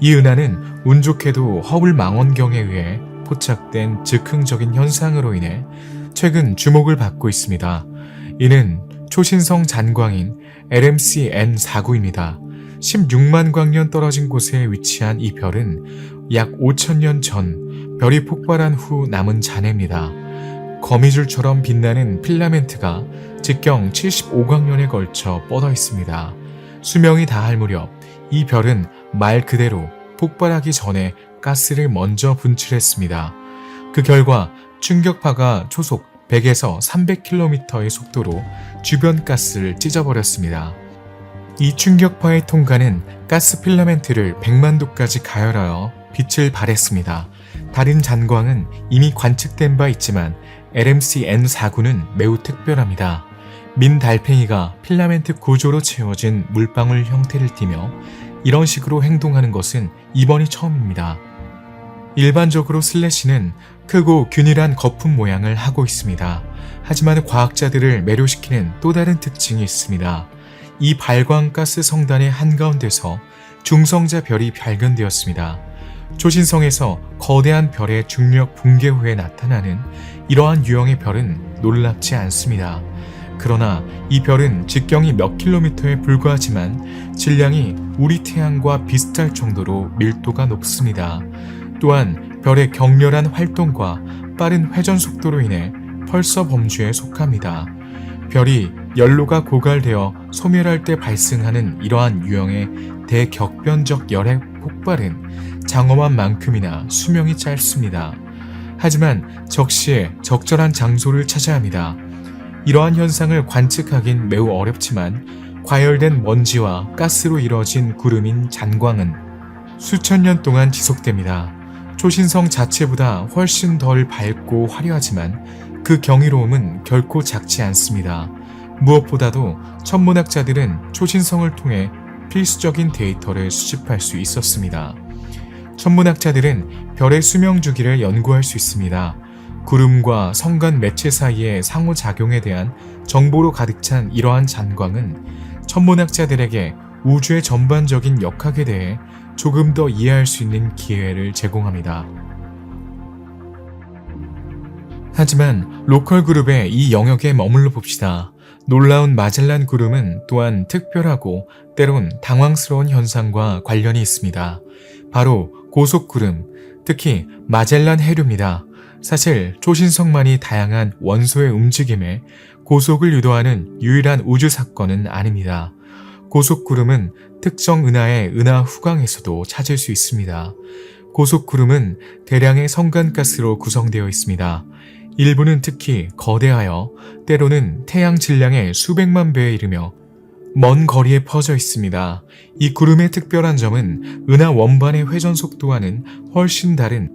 Speaker 1: 이 은하는 운 좋게도 허블 망원경에 의해 포착된 즉흥적인 현상으로 인해 최근 주목을 받고 있습니다. 이는 초신성 잔광인 LMC N49입니다. 16만 광년 떨어진 곳에 위치한 이 별은 약 5천년 전 별이 폭발한 후 남은 잔해입니다. 거미줄처럼 빛나는 필라멘트가 직경 75광년에 걸쳐 뻗어 있습니다. 수명이 다할 무렵 이 별은 말 그대로 폭발하기 전에 가스를 먼저 분출했습니다. 그 결과 충격파가 초속 100에서 300km의 속도로 주변 가스를 찢어버렸습니다. 이 충격파의 통과는 가스 필라멘트를 100만 도까지 가열하여 빛을 발했습니다. 다른 잔광은 이미 관측된 바 있지만 LMC N49는 매우 특별합니다. 민 달팽이가 필라멘트 구조로 채워진 물방울 형태를 띠며 이런 식으로 행동하는 것은 이번이 처음입니다. 일반적으로 슬래시는 크고 균일한 거품 모양을 하고 있습니다. 하지만 과학자들을 매료시키는 또 다른 특징이 있습니다. 이 발광가스 성단의 한가운데서 중성자 별이 발견되었습니다. 초신성에서 거대한 별의 중력 붕괴 후에 나타나는 이러한 유형의 별은 놀랍지 않습니다. 그러나 이 별은 직경이 몇 킬로미터에 불과하지만 질량이 우리 태양과 비슷할 정도로 밀도가 높습니다. 또한 별의 격렬한 활동과 빠른 회전 속도로 인해 펄서 범주에 속합니다. 별이 연료가 고갈되어 소멸할 때 발생하는 이러한 유형의 대격변적 열핵 폭발은 장엄한 만큼이나 수명이 짧습니다. 하지만 적시에 적절한 장소를 찾아야 합니다. 이러한 현상을 관측하긴 매우 어렵지만 과열된 먼지와 가스로 이뤄진 구름인 잔광은 수천 년 동안 지속됩니다. 초신성 자체보다 훨씬 덜 밝고 화려하지만 그 경이로움은 결코 작지 않습니다. 무엇보다도 천문학자들은 초신성을 통해 필수적인 데이터를 수집할 수 있었습니다. 천문학자들은 별의 수명 주기를 연구할 수 있습니다. 구름과 성간 매체 사이의 상호작용에 대한 정보로 가득 찬 이러한 잔광은 천문학자들에게 우주의 전반적인 역학에 대해 조금 더 이해할 수 있는 기회를 제공합니다. 하지만 로컬 그룹의 이 영역에 머물러 봅시다. 놀라운 마젤란 구름은 또한 특별하고 때론 당황스러운 현상과 관련이 있습니다. 바로 고속구름, 특히 마젤란 해류입니다. 사실 초신성만이 다양한 원소의 움직임에 고속을 유도하는 유일한 우주 사건은 아닙니다. 고속구름은 특정 은하의 은하 후광에서도 찾을 수 있습니다. 고속구름은 대량의 성간가스로 구성되어 있습니다. 일부는 특히 거대하여 때로는 태양 질량의 수백만 배에 이르며 먼 거리에 퍼져 있습니다. 이 구름의 특별한 점은 은하 원반의 회전 속도와는 훨씬 다른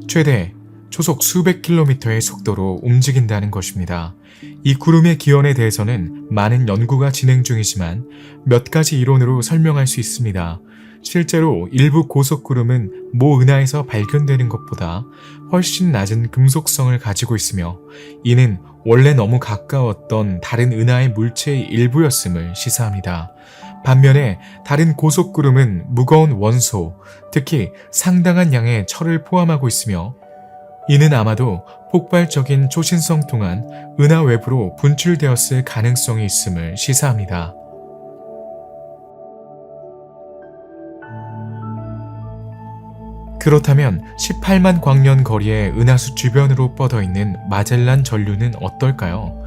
Speaker 1: 최대 초속 수백 킬로미터의 속도로 움직인다는 것입니다. 이 구름의 기원에 대해서는 많은 연구가 진행 중이지만 몇 가지 이론으로 설명할 수 있습니다. 실제로 일부 고속구름은 모 은하에서 발견되는 것보다 훨씬 낮은 금속성을 가지고 있으며 이는 원래 너무 가까웠던 다른 은하의 물체의 일부였음을 시사합니다. 반면에 다른 고속구름은 무거운 원소, 특히 상당한 양의 철을 포함하고 있으며 이는 아마도 폭발적인 초신성 동안 은하 외부로 분출되었을 가능성이 있음을 시사합니다. 그렇다면 18만 광년 거리의 은하수 주변으로 뻗어있는 마젤란 전류는 어떨까요?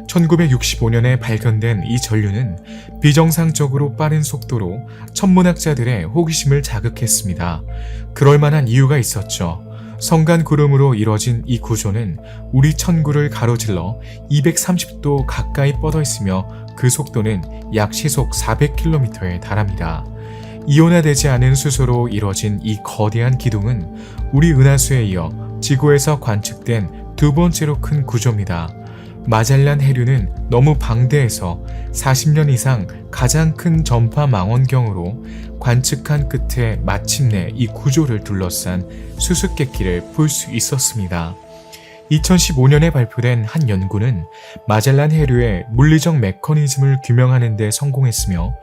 Speaker 1: 1965년에 발견된 이 전류는 비정상적으로 빠른 속도로 천문학자들의 호기심을 자극했습니다. 그럴 만한 이유가 있었죠. 성간 구름으로 이뤄진 이 구조는 우리 천구를 가로질러 230도 가까이 뻗어 있으며 그 속도는 약 시속 400km에 달합니다. 이온화되지 않은 수소로 이뤄진 이 거대한 기둥은 우리 은하수에 이어 지구에서 관측된 두 번째로 큰 구조입니다. 마젤란 해류는 너무 방대해서 40년 이상 가장 큰 전파 망원경으로 관측한 끝에 마침내 이 구조를 둘러싼 수수께끼를 풀 수 있었습니다. 2015년에 발표된 한 연구는 마젤란 해류의 물리적 메커니즘을 규명하는 데 성공했으며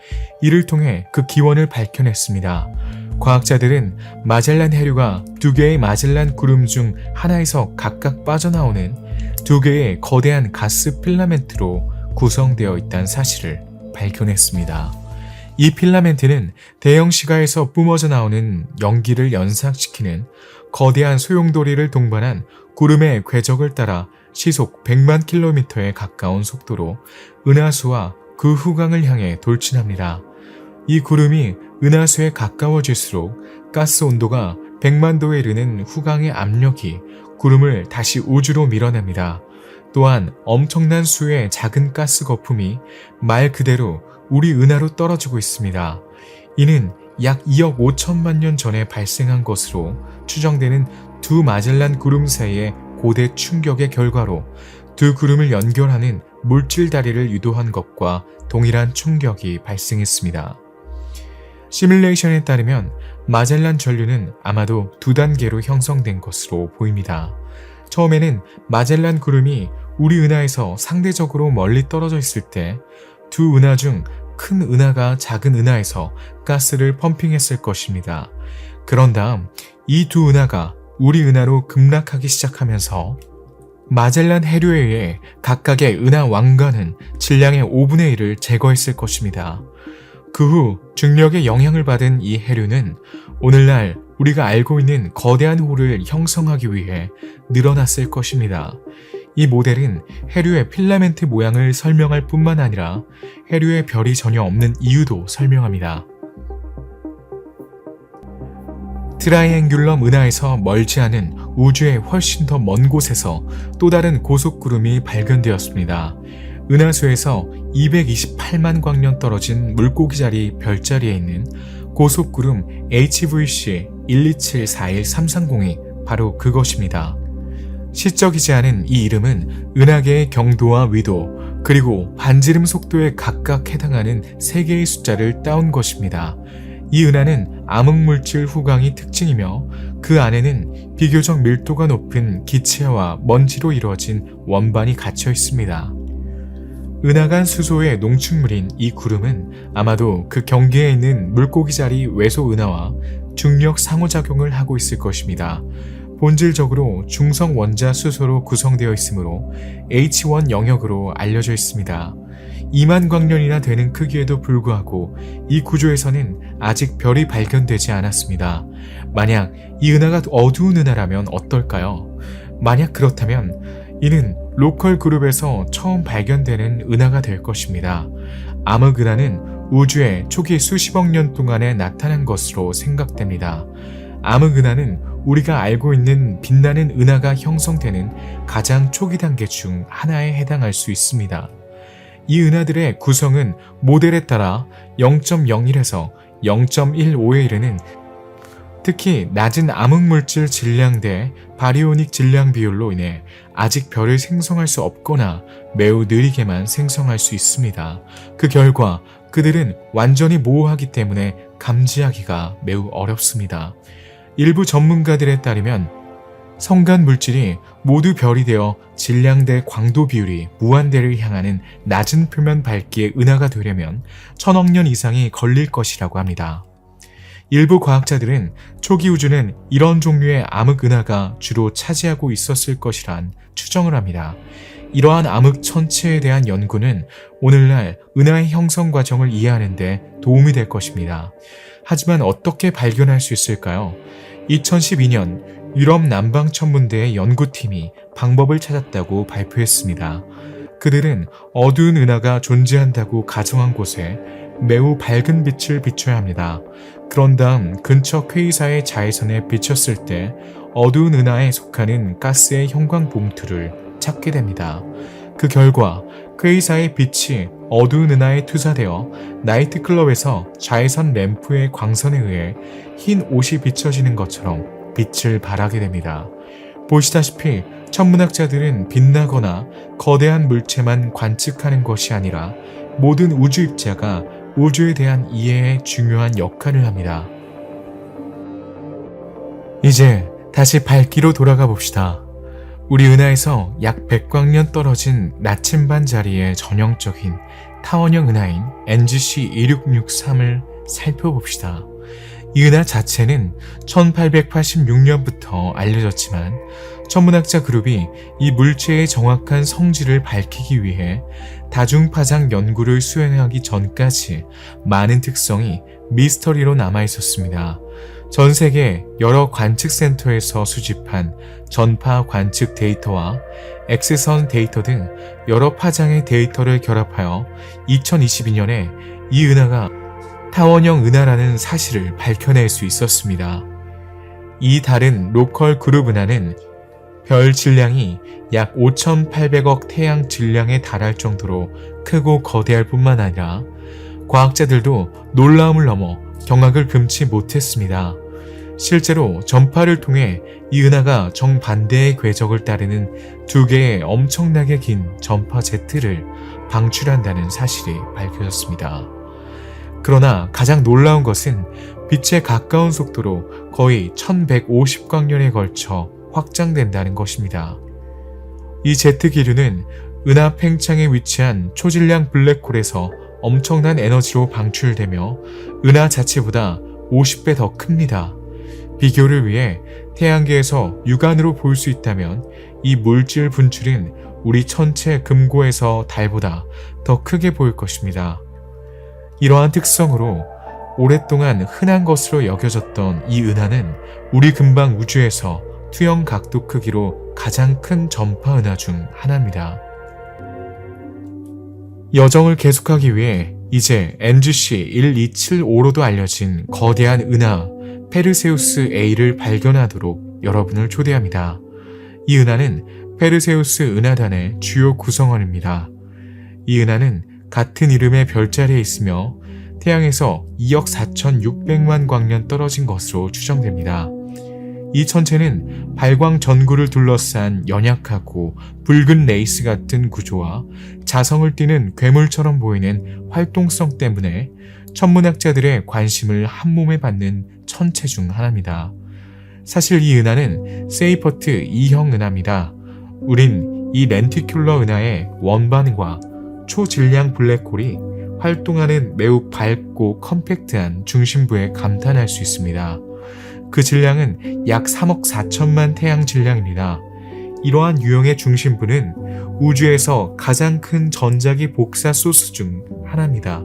Speaker 1: 이를 통해 그 기원을 밝혀냈습니다. 과학자들은 마젤란 해류가 두 개의 마젤란 구름 중 하나에서 각각 빠져나오는 두 개의 거대한 가스 필라멘트로 구성되어 있다는 사실을 발견했습니다. 이 필라멘트는 대형 시가에서 뿜어져 나오는 연기를 연상시키는 거대한 소용돌이를 동반한 구름의 궤적을 따라 시속 100만 킬로미터에 가까운 속도로 은하수와 그 후광을 향해 돌진합니다. 이 구름이 은하수에 가까워질수록 가스 온도가 100만 도에 이르는 후광의 압력이 구름을 다시 우주로 밀어냅니다. 또한 엄청난 수의 작은 가스 거품이 말 그대로 우리 은하로 떨어지고 있습니다. 이는 약 2억 5천만 년 전에 발생한 것으로 추정되는 두 마젤란 구름 사이의 고대 충격의 결과로 두 구름을 연결하는 물질 다리를 유도한 것과 동일한 충격이 발생했습니다. 시뮬레이션에 따르면 마젤란 전류는 아마도 두 단계로 형성된 것으로 보입니다. 처음에는 마젤란 구름이 우리 은하에서 상대적으로 멀리 떨어져 있을 때 두 은하 중 큰 은하가 작은 은하에서 가스를 펌핑했을 것입니다. 그런 다음 이 두 은하가 우리 은하로 급락하기 시작하면서 마젤란 해류에 의해 각각의 은하 왕관은 질량의 5분의 1을 제거했을 것입니다. 그 후 중력의 영향을 받은 이 해류는 오늘날 우리가 알고 있는 거대한 홀을 형성하기 위해 늘어났을 것입니다. 이 모델은 해류의 필라멘트 모양을 설명할 뿐만 아니라 해류에 별이 전혀 없는 이유도 설명합니다. 트라이앵귤럼 은하에서 멀지 않은 우주의 훨씬 더 먼 곳에서 또 다른 고속구름이 발견되었습니다. 은하수에서 228만 광년 떨어진 물고기 자리 별자리에 있는 고속구름 HVC 12741330이 바로 그것입니다. 시적이지 않은 이 이름은 은하계의 경도와 위도 그리고 반지름 속도에 각각 해당하는 3개의 숫자를 따온 것입니다. 이 은하는 암흑물질 후광이 특징이며 그 안에는 비교적 밀도가 높은 기체와 먼지로 이루어진 원반이 갇혀 있습니다. 은하간 수소의 농축물인 이 구름은 아마도 그 경계에 있는 물고기 자리 외소 은하와 중력 상호작용을 하고 있을 것입니다. 본질적으로 중성 원자 수소로 구성되어 있으므로 H1 영역으로 알려져 있습니다. 2만 광년이나 되는 크기에도 불구하고 이 구조에서는 아직 별이 발견되지 않았습니다. 만약 이 은하가 어두운 은하라면 어떨까요? 만약 그렇다면 이는 로컬 그룹에서 처음 발견되는 은하가 될 것입니다. 암흑 은하는 우주의 초기 수십억 년 동안에 나타난 것으로 생각됩니다. 암흑 은하는 우리가 알고 있는 빛나는 은하가 형성되는 가장 초기 단계 중 하나에 해당할 수 있습니다. 이 은하들의 구성은 모델에 따라 0.01에서 0.15에 이르는 특히 낮은 암흑물질 질량 대 바리오닉 질량 비율로 인해 아직 별을 생성할 수 없거나 매우 느리게만 생성할 수 있습니다. 그 결과 그들은 완전히 모호하기 때문에 감지하기가 매우 어렵습니다. 일부 전문가들에 따르면 성간 물질이 모두 별이 되어 질량 대 광도 비율이 무한대를 향하는 낮은 표면 밝기의 은하가 되려면 1000억 년 이상이 걸릴 것이라고 합니다. 일부 과학자들은 초기 우주는 이런 종류의 암흑 은하가 주로 차지하고 있었을 것이란 추정을 합니다. 이러한 암흑 천체에 대한 연구는 오늘날 은하의 형성 과정을 이해하는 데 도움이 될 것입니다. 하지만 어떻게 발견할 수 있을까요? 2012년 유럽 남방천문대의 연구팀이 방법을 찾았다고 발표했습니다. 그들은 어두운 은하가 존재한다고 가정한 곳에 매우 밝은 빛을 비춰야 합니다. 그런 다음 근처 퀘이사의 자외선에 비쳤을 때 어두운 은하에 속하는 가스의 형광 봉투를 찾게 됩니다. 그 결과 퀘이사의 빛이 어두운 은하에 투사되어 나이트클럽에서 자외선 램프의 광선에 의해 흰 옷이 비춰지는 것처럼 빛을 발하게 됩니다. 보시다시피 천문학자들은 빛나거나 거대한 물체만 관측하는 것이 아니라 모든 우주 입자가 우주에 대한 이해에 중요한 역할을 합니다. 이제 다시 밝기로 돌아가 봅시다. 우리 은하에서 약 100광년 떨어진 나침반 자리의 전형적인 타원형 은하인 NGC 2663을 살펴봅시다. 이 은하 자체는 1886년부터 알려졌지만 천문학자 그룹이 이 물체의 정확한 성질을 밝히기 위해 다중파장 연구를 수행하기 전까지 많은 특성이 미스터리로 남아 있었습니다. 전 세계 여러 관측센터에서 수집한 전파 관측 데이터와 X선 데이터 등 여러 파장의 데이터를 결합하여 2022년에 이 은하가 타원형 은하라는 사실을 밝혀낼 수 있었습니다. 이 다른 로컬 그룹 은하는 별 질량이 약 5,800억 태양 질량에 달할 정도로 크고 거대할 뿐만 아니라 과학자들도 놀라움을 넘어 경악을 금치 못했습니다. 실제로 전파를 통해 이 은하가 정반대의 궤적을 따르는 두 개의 엄청나게 긴 전파 제트를 방출한다는 사실이 밝혀졌습니다. 그러나 가장 놀라운 것은 빛에 가까운 속도로 거의 1150광년에 걸쳐 확장된다는 것입니다. 이 제트 기류는 은하 팽창에 위치한 초질량 블랙홀에서 엄청난 에너지로 방출되며 은하 자체보다 50배 더 큽니다. 비교를 위해 태양계에서 육안으로 볼 수 있다면 이 물질 분출은 우리 천체 금고에서 달보다 더 크게 보일 것입니다. 이러한 특성으로 오랫동안 흔한 것으로 여겨졌던 이 은하는 우리 근방 우주에서 투영 각도 크기로 가장 큰 전파 은하 중 하나입니다. 여정을 계속하기 위해 이제 NGC 1275로도 알려진 거대한 은하 페르세우스 A를 발견하도록 여러분을 초대합니다. 이 은하는 페르세우스 은하단의 주요 구성원입니다. 이 은하는 같은 이름의 별자리에 있으며 태양에서 2억 4,600만 광년 떨어진 것으로 추정됩니다. 이 천체는 발광 전구를 둘러싼 연약하고 붉은 레이스 같은 구조와 자성을 띠는 괴물처럼 보이는 활동성 때문에 천문학자들의 관심을 한몸에 받는 천체 중 하나입니다. 사실 이 은하는 세이퍼트 2형 은하입니다. 우린 이 렌티큘러 은하의 원반과 초질량 블랙홀이 활동하는 매우 밝고 컴팩트한 중심부에 감탄할 수 있습니다. 그 질량은 약 3억 4천만 태양 질량입니다. 이러한 유형의 중심부는 우주에서 가장 큰 전자기 복사 소스 중 하나입니다.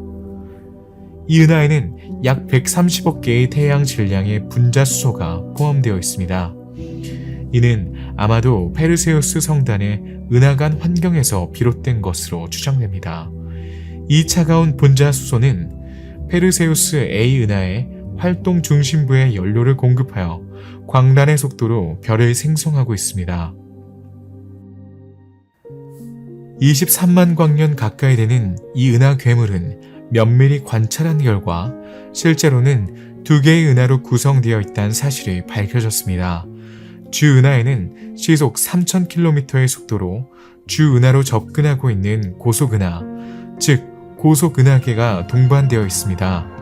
Speaker 1: 이 은하에는 약 130억 개의 태양 질량의 분자수소가 포함되어 있습니다. 이는 아마도 페르세우스 성단의 은하간 환경에서 비롯된 것으로 추정됩니다. 이 차가운 분자수소는 페르세우스 A 은하의 활동 중심부에 연료를 공급하여 광란의 속도로 별을 생성하고 있습니다. 23만 광년 가까이 되는 이 은하 괴물은 면밀히 관찰한 결과 실제로는 두 개의 은하로 구성되어 있다는 사실이 밝혀졌습니다. 주 은하에는 시속 3000km의 속도로 주 은하로 접근하고 있는 고속은하, 즉 고속은하계가 동반되어 있습니다.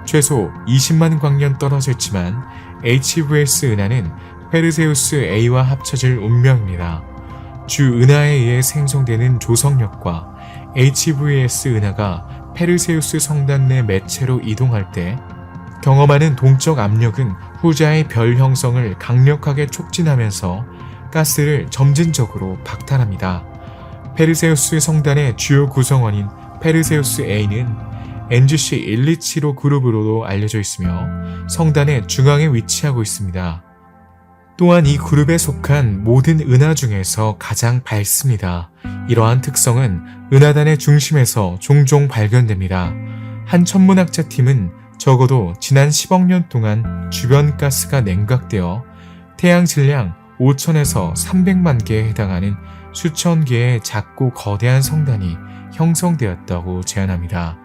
Speaker 1: 최소 20만 광년 떨어졌지만 HVS 은하는 페르세우스 A와 합쳐질 운명입니다. 주 은하에 의해 생성되는 조성력과 HVS 은하가 페르세우스 성단 내 매체로 이동할 때 경험하는 동적 압력은 후자의 별 형성을 강력하게 촉진하면서 가스를 점진적으로 박탈합니다. 페르세우스 성단의 주요 구성원인 페르세우스 A는 NGC 127호 그룹으로도 알려져 있으며 성단의 중앙에 위치하고 있습니다. 또한 이 그룹에 속한 모든 은하 중에서 가장 밝습니다. 이러한 특성은 은하단의 중심에서 종종 발견됩니다. 한 천문학자 팀은 적어도 지난 10억 년 동안 주변 가스가 냉각되어 태양 질량 5천에서 300만 개에 해당하는 수천 개의 작고 거대한 성단이 형성되었다고 제안합니다.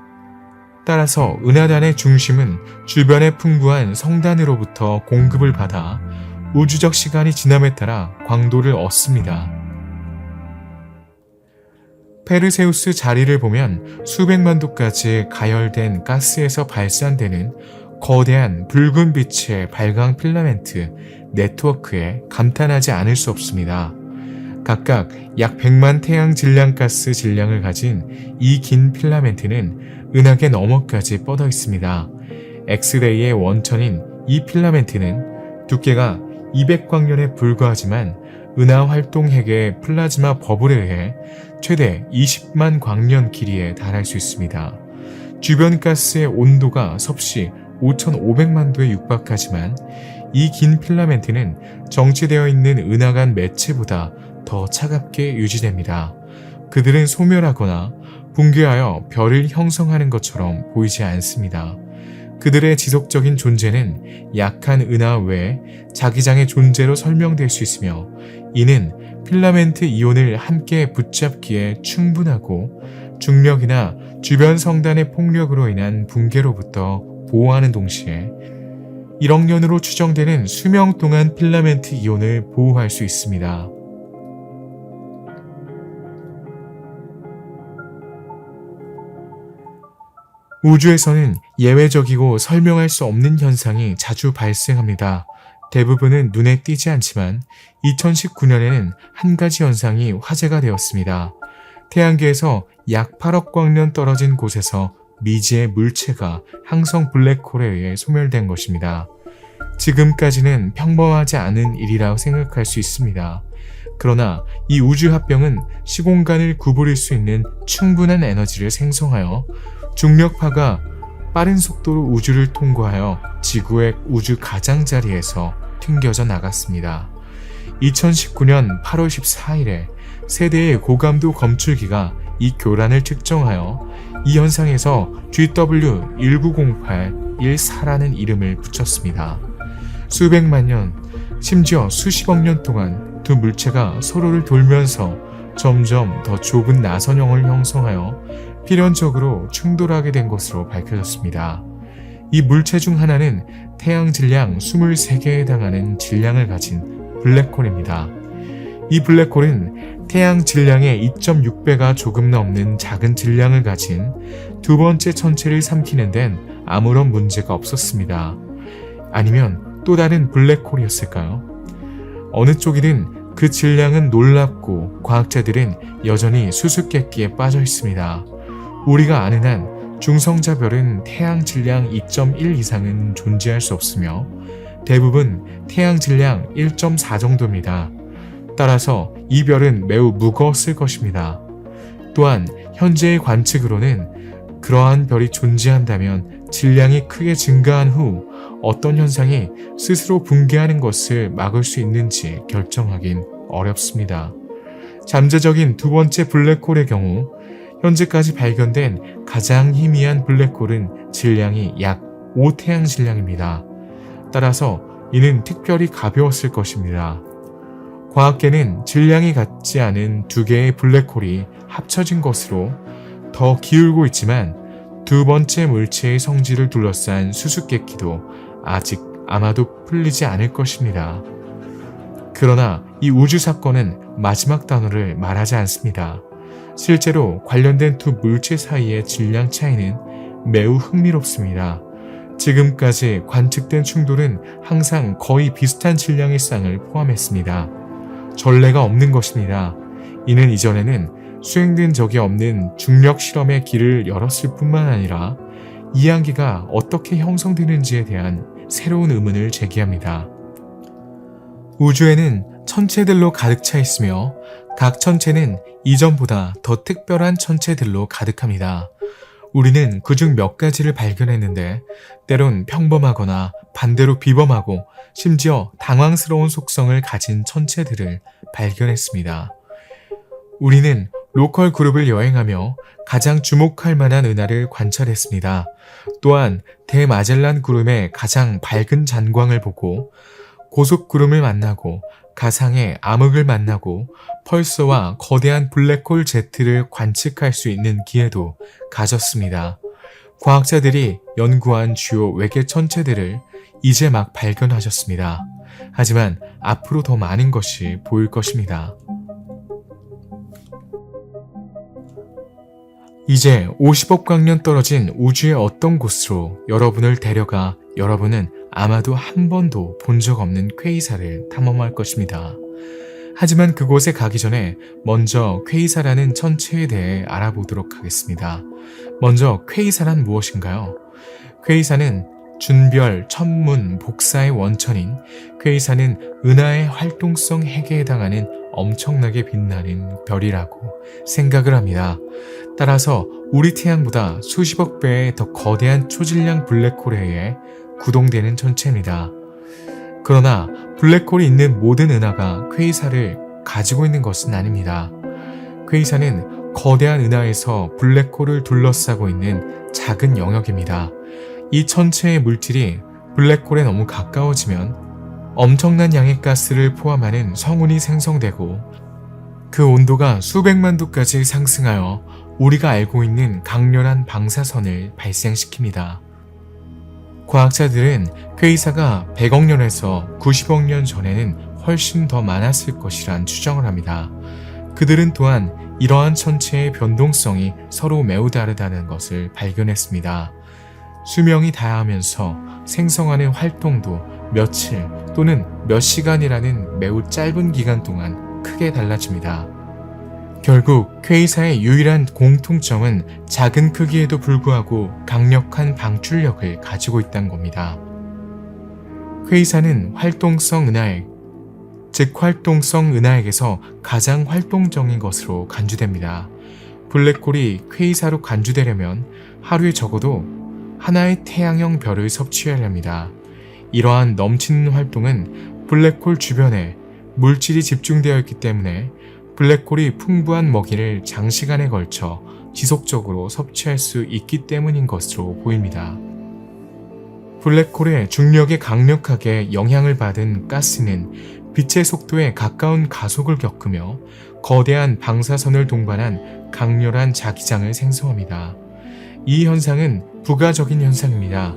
Speaker 1: 따라서 은하단의 중심은 주변에 풍부한 성단으로부터 공급을 받아 우주적 시간이 지남에 따라 광도를 얻습니다. 페르세우스 자리를 보면 수백만 도까지 가열된 가스에서 발산되는 거대한 붉은 빛의 발광 필라멘트 네트워크에 감탄하지 않을 수 없습니다. 각각 약 100만 태양 질량가스 질량을 가진 이 긴 필라멘트는 은하계 너머까지 뻗어 있습니다. 엑스레이의 원천인 이 필라멘트는 두께가 200광년에 불과하지만 은하 활동 핵의 플라즈마 버블에 의해 최대 20만 광년 길이에 달할 수 있습니다. 주변 가스의 온도가 섭씨 5,500만 도에 육박하지만 이 긴 필라멘트는 정체되어 있는 은하 간 매체보다 더 차갑게 유지됩니다. 그들은 소멸하거나 붕괴하여 별을 형성하는 것처럼 보이지 않습니다. 그들의 지속적인 존재는 약한 은하 외에 자기장의 존재로 설명될 수 있으며 이는 필라멘트 이온을 함께 붙잡기에 충분하고 중력이나 주변 성단의 폭력으로 인한 붕괴로부터 보호하는 동시에 1억 년으로 추정되는 수명 동안 필라멘트 이온을 보호할 수 있습니다. 우주에서는 예외적이고 설명할 수 없는 현상이 자주 발생합니다. 대부분은 눈에 띄지 않지만 2019년에는 한 가지 현상이 화제가 되었습니다. 태양계에서 약 8억 광년 떨어진 곳에서 미지의 물체가 항성 블랙홀에 의해 소멸된 것입니다. 지금까지는 평범하지 않은 일이라고 생각할 수 있습니다. 그러나 이 우주합병은 시공간을 구부릴 수 있는 충분한 에너지를 생성하여 중력파가 빠른 속도로 우주를 통과하여 지구의 우주 가장자리에서 튕겨져 나갔습니다. 2019년 8월 14일에 세대의 고감도 검출기가 이 교란을 측정하여 이 현상에서 GW1908-14라는 이름을 붙였습니다. 수백만 년, 심지어 수십억 년 동안 두 물체가 서로를 돌면서 점점 더 좁은 나선형을 형성하여 필연적으로 충돌하게 된 것으로 밝혀졌습니다. 이 물체 중 하나는 태양 질량 23개에 해당하는 질량을 가진 블랙홀입니다. 이 블랙홀은 태양 질량의 2.6배가 조금 넘는 작은 질량을 가진 두 번째 천체를 삼키는 데는 아무런 문제가 없었습니다. 아니면 또 다른 블랙홀이었을까요? 어느 쪽이든 그 질량은 놀랍고 과학자들은 여전히 수수께끼에 빠져 있습니다. 우리가 아는 한 중성자별은 태양 질량 2.1 이상은 존재할 수 없으며 대부분 태양 질량 1.4 정도입니다. 따라서 이 별은 매우 무거웠을 것입니다. 또한 현재의 관측으로는 그러한 별이 존재한다면 질량이 크게 증가한 후 어떤 현상이 스스로 붕괴하는 것을 막을 수 있는지 결정하긴 어렵습니다. 잠재적인 두 번째 블랙홀의 경우 현재까지 발견된 가장 희미한 블랙홀은 질량이 약 5태양 질량입니다. 따라서 이는 특별히 가벼웠을 것입니다. 과학계는 질량이 같지 않은 두 개의 블랙홀이 합쳐진 것으로 더 기울고 있지만 두 번째 물체의 성질을 둘러싼 수수께끼도 아직 아마도 풀리지 않을 것입니다. 그러나 이 우주 사건은 마지막 단어를 말하지 않습니다. 실제로 관련된 두 물체 사이의 질량 차이는 매우 흥미롭습니다. 지금까지 관측된 충돌은 항상 거의 비슷한 질량의 쌍을 포함했습니다. 전례가 없는 것입니다. 이는 이전에는 수행된 적이 없는 중력 실험의 길을 열었을 뿐만 아니라 이 한계가 어떻게 형성되는지에 대한 새로운 의문을 제기합니다. 우주에는 천체들로 가득 차 있으며 각 천체는 이전보다 더 특별한 천체들로 가득합니다. 우리는 그중 몇 가지를 발견했는데 때론 평범하거나 반대로 비범하고 심지어 당황스러운 속성을 가진 천체들을 발견했습니다. 우리는 로컬 그룹을 여행하며 가장 주목할 만한 은하를 관찰했습니다. 또한 대마젤란 구름의 가장 밝은 잔광을 보고 고속 구름을 만나고 가상의 암흑을 만나고 펄서와 거대한 블랙홀 Z를 관측할 수 있는 기회도 가졌습니다. 과학자들이 연구한 주요 외계 천체들을 이제 막 발견하셨습니다. 하지만 앞으로 더 많은 것이 보일 것입니다. 이제 50억 광년 떨어진 우주의 어떤 곳으로 여러분을 데려가 여러분은 아마도 한 번도 본 적 없는 퀘이사를 탐험할 것입니다. 하지만 그곳에 가기 전에 먼저 퀘이사라는 천체에 대해 알아보도록 하겠습니다. 먼저 퀘이사란 무엇인가요? 퀘이사는 준별, 천문, 복사의 원천인 퀘이사는 은하의 활동성 핵에 해당하는 엄청나게 빛나는 별이라고 생각을 합니다. 따라서 우리 태양보다 수십억 배의 더 거대한 초질량 블랙홀에 의해 구동되는 천체입니다. 그러나 블랙홀이 있는 모든 은하가 퀘이사를 가지고 있는 것은 아닙니다. 퀘이사는 거대한 은하에서 블랙홀을 둘러싸고 있는 작은 영역입니다. 이 천체의 물질이 블랙홀에 너무 가까워지면 엄청난 양의 가스를 포함하는 성운이 생성되고 그 온도가 수백만 도까지 상승하여 우리가 알고 있는 강렬한 방사선을 발생시킵니다. 과학자들은 퀘이사가 100억 년에서 90억 년 전에는 훨씬 더 많았을 것이란 추정을 합니다. 그들은 또한 이러한 천체의 변동성이 서로 매우 다르다는 것을 발견했습니다. 수명이 다하면서 생성하는 활동도 며칠 또는 몇 시간이라는 매우 짧은 기간 동안 크게 달라집니다. 결국 퀘이사의 유일한 공통점은 작은 크기에도 불구하고 강력한 방출력을 가지고 있다는 겁니다. 퀘이사는 활동성 은하액, 즉 활동성 은하액에서 가장 활동적인 것으로 간주됩니다. 블랙홀이 퀘이사로 간주되려면 하루에 적어도 하나의 태양형 별을 섭취해야 합니다. 이러한 넘치는 활동은 블랙홀 주변에 물질이 집중되어 있기 때문에 블랙홀이 풍부한 먹이를 장시간에 걸쳐 지속적으로 섭취할 수 있기 때문인 것으로 보입니다. 블랙홀의 중력에 강력하게 영향을 받은 가스는 빛의 속도에 가까운 가속을 겪으며 거대한 방사선을 동반한 강렬한 자기장을 생성합니다. 이 현상은 부가적인 현상입니다.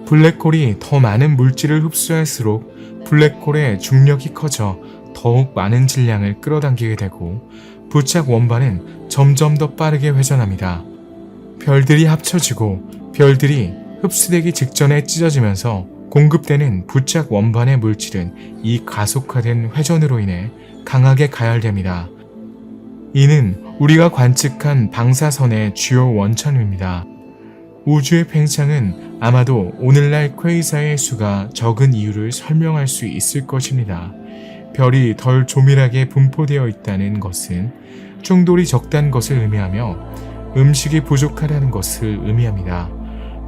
Speaker 1: 블랙홀이 더 많은 물질을 흡수할수록 블랙홀의 중력이 커져 더욱 많은 질량을 끌어당기게 되고 부착 원반은 점점 더 빠르게 회전합니다. 별들이 합쳐지고 별들이 흡수되기 직전에 찢어지면서 공급되는 부착 원반의 물질은 이 가속화된 회전으로 인해 강하게 가열됩니다. 이는 우리가 관측한 방사선의 주요 원천입니다. 우주의 팽창은 아마도 오늘날 퀘이사의 수가 적은 이유를 설명할 수 있을 것입니다. 별이 덜 조밀하게 분포되어 있다는 것은 충돌이 적다는 것을 의미하며 음식이 부족하다는 것을 의미합니다.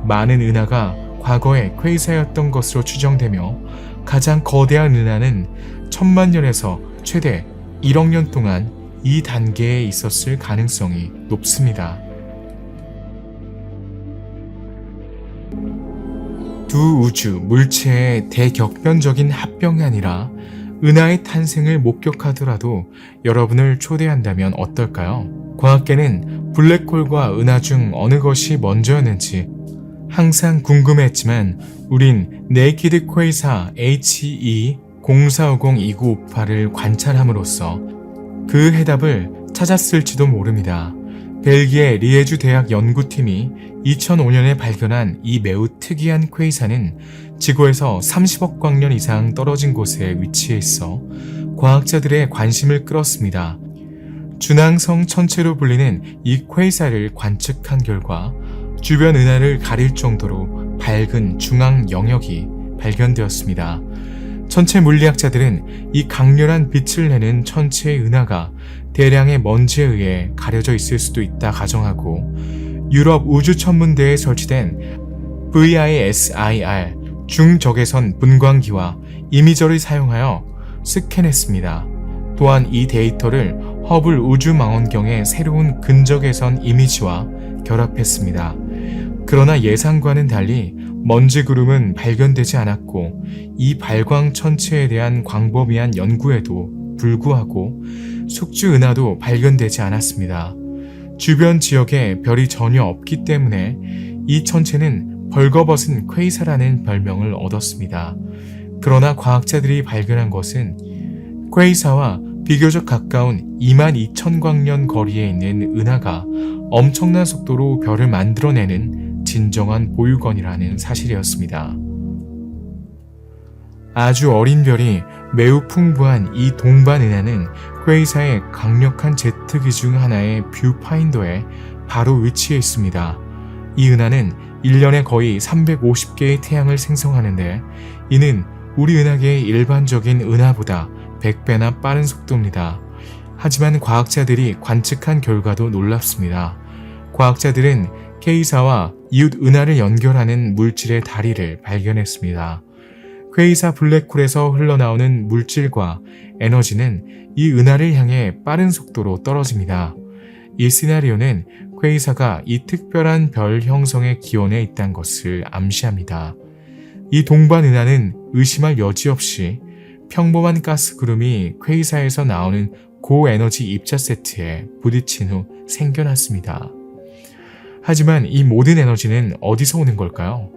Speaker 1: 많은 은하가 과거에 퀘이사였던 것으로 추정되며 가장 거대한 은하는 1000만 년에서 최대 1억 년 동안 이 단계에 있었을 가능성이 높습니다. 두 우주 물체의 대격변적인 합병이 아니라 은하의 탄생을 목격하더라도 여러분을 초대한다면 어떨까요? 과학계는 블랙홀과 은하 중 어느 것이 먼저였는지 항상 궁금했지만 우린 네이키드 퀘이사 HE 04502958을 관찰함으로써 그 해답을 찾았을지도 모릅니다. 벨기에 리에주 대학 연구팀이 2005년에 발견한 이 매우 특이한 퀘이사는 지구에서 30억 광년 이상 떨어진 곳에 위치해 있어 과학자들의 관심을 끌었습니다. 준항성 천체로 불리는 이 퀘이사를 관측한 결과 주변 은하를 가릴 정도로 밝은 중앙 영역이 발견되었습니다. 천체 물리학자들은 이 강렬한 빛을 내는 천체의 은하가 대량의 먼지에 의해 가려져 있을 수도 있다 가정하고 유럽 우주천문대에 설치된 VISIR 중적외선 분광기와 이미저를 사용하여 스캔했습니다. 또한 이 데이터를 허블 우주망원경의 새로운 근적외선 이미지와 결합했습니다. 그러나 예상과는 달리 먼지 구름은 발견되지 않았고 이 발광 천체에 대한 광범위한 연구에도 불구하고 숙주 은하도 발견되지 않았습니다. 주변 지역에 별이 전혀 없기 때문에 이 천체는 벌거벗은 퀘이사라는 별명을 얻었습니다. 그러나 과학자들이 발견한 것은 퀘이사와 비교적 가까운 22,000광년 거리에 있는 은하가 엄청난 속도로 별을 만들어내는 진정한 보유건이라는 사실이었습니다. 아주 어린 별이 매우 풍부한 이 동반 은하는 퀘이사의 강력한 제트기 중 하나의 뷰파인더에 바로 위치해 있습니다. 이 은하는 1년에 거의 350개의 태양을 생성하는데 이는 우리 은하계의 일반적인 은하보다 100배나 빠른 속도입니다. 하지만 과학자들이 관측한 결과도 놀랍습니다. 과학자들은 퀘이사와 이웃 은하를 연결하는 물질의 다리를 발견했습니다. 퀘이사 블랙홀에서 흘러나오는 물질과 에너지는 이 은하를 향해 빠른 속도로 떨어집니다. 이 시나리오는 퀘이사가 이 특별한 별 형성의 기원에 있다는 것을 암시합니다. 이 동반 은하는 의심할 여지 없이 평범한 가스 구름이 퀘이사에서 나오는 고에너지 입자 세트에 부딪힌 후 생겨났습니다. 하지만 이 모든 에너지는 어디서 오는 걸까요?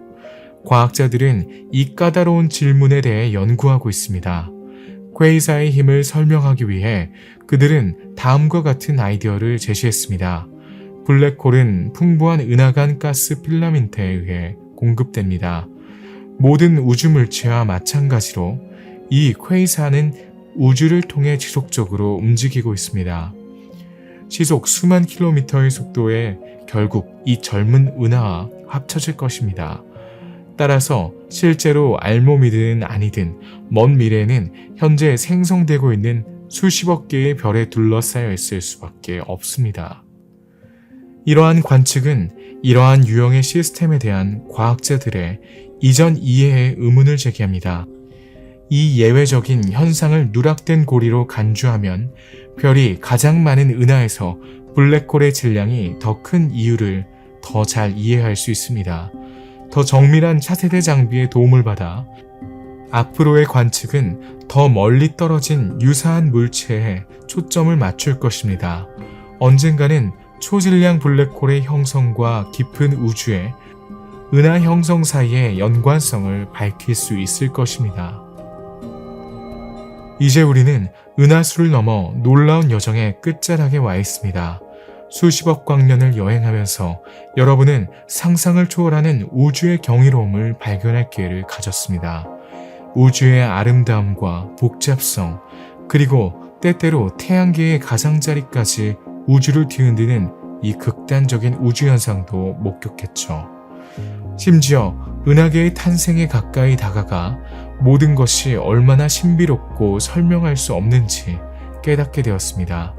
Speaker 1: 과학자들은 이 까다로운 질문에 대해 연구하고 있습니다. 퀘이사의 힘을 설명하기 위해 그들은 다음과 같은 아이디어를 제시했습니다. 블랙홀은 풍부한 은하간 가스 필라멘트에 의해 공급됩니다. 모든 우주 물체와 마찬가지로 이 퀘이사는 우주를 통해 지속적으로 움직이고 있습니다. 시속 수만 킬로미터의 속도에 결국 이 젊은 은하와 합쳐질 것입니다. 따라서 실제로 알몸이든 아니든 먼 미래에는 현재 생성되고 있는 수십억 개의 별에 둘러싸여 있을 수밖에 없습니다. 이러한 관측은 이러한 유형의 시스템에 대한 과학자들의 이전 이해에 의문을 제기합니다. 이 예외적인 현상을 누락된 고리로 간주하면 별이 가장 많은 은하에서 블랙홀의 질량이 더 큰 이유를 더 잘 이해할 수 있습니다. 더 정밀한 차세대 장비의 도움을 받아 앞으로의 관측은 더 멀리 떨어진 유사한 물체에 초점을 맞출 것입니다. 언젠가는 초질량 블랙홀의 형성과 깊은 우주의 은하 형성 사이의 연관성을 밝힐 수 있을 것입니다. 이제 우리는 은하수를 넘어 놀라운 여정의 끝자락에 와 있습니다. 수십억 광년을 여행하면서 여러분은 상상을 초월하는 우주의 경이로움을 발견할 기회를 가졌습니다. 우주의 아름다움과 복잡성, 그리고 때때로 태양계의 가장자리까지 우주를 뒤흔드는 이 극단적인 우주현상도 목격했죠. 심지어 은하계의 탄생에 가까이 다가가 모든 것이 얼마나 신비롭고 설명할 수 없는지 깨닫게 되었습니다.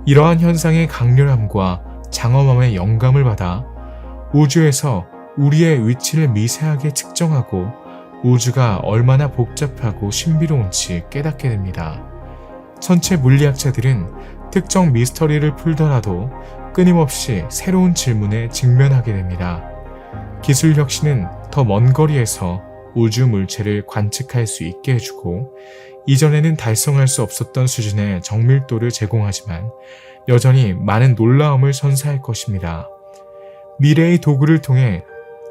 Speaker 1: 이러한 현상의 강렬함과 장엄함의 영감을 받아 우주에서 우리의 위치를 미세하게 측정하고 우주가 얼마나 복잡하고 신비로운지 깨닫게 됩니다. 천체 물리학자들은 특정 미스터리를 풀더라도 끊임없이 새로운 질문에 직면하게 됩니다. 기술 혁신은 더 먼 거리에서 우주 물체를 관측할 수 있게 해주고 이전에는 달성할 수 없었던 수준의 정밀도를 제공하지만 여전히 많은 놀라움을 선사할 것입니다. 미래의 도구를 통해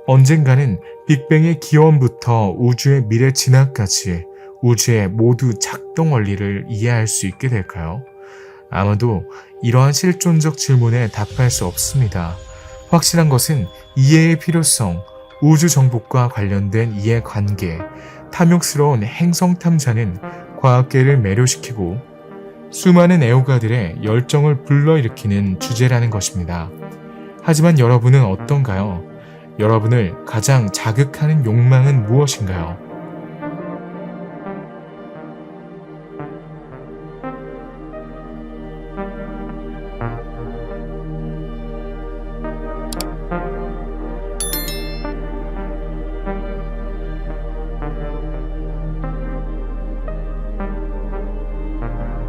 Speaker 1: 언젠가는 빅뱅의 기원부터 우주의 미래 진화까지 우주의 모두 작동 원리를 이해할 수 있게 될까요? 아마도 이러한 실존적 질문에 답할 수 없습니다. 확실한 것은 이해의 필요성, 우주 정복과 관련된 이해관계, 탐욕스러운 행성 탐사는 과학계를 매료시키고 수많은 애호가들의 열정을 불러일으키는 주제라는 것입니다. 하지만 여러분은 어떤가요? 여러분을 가장 자극하는 욕망은 무엇인가요?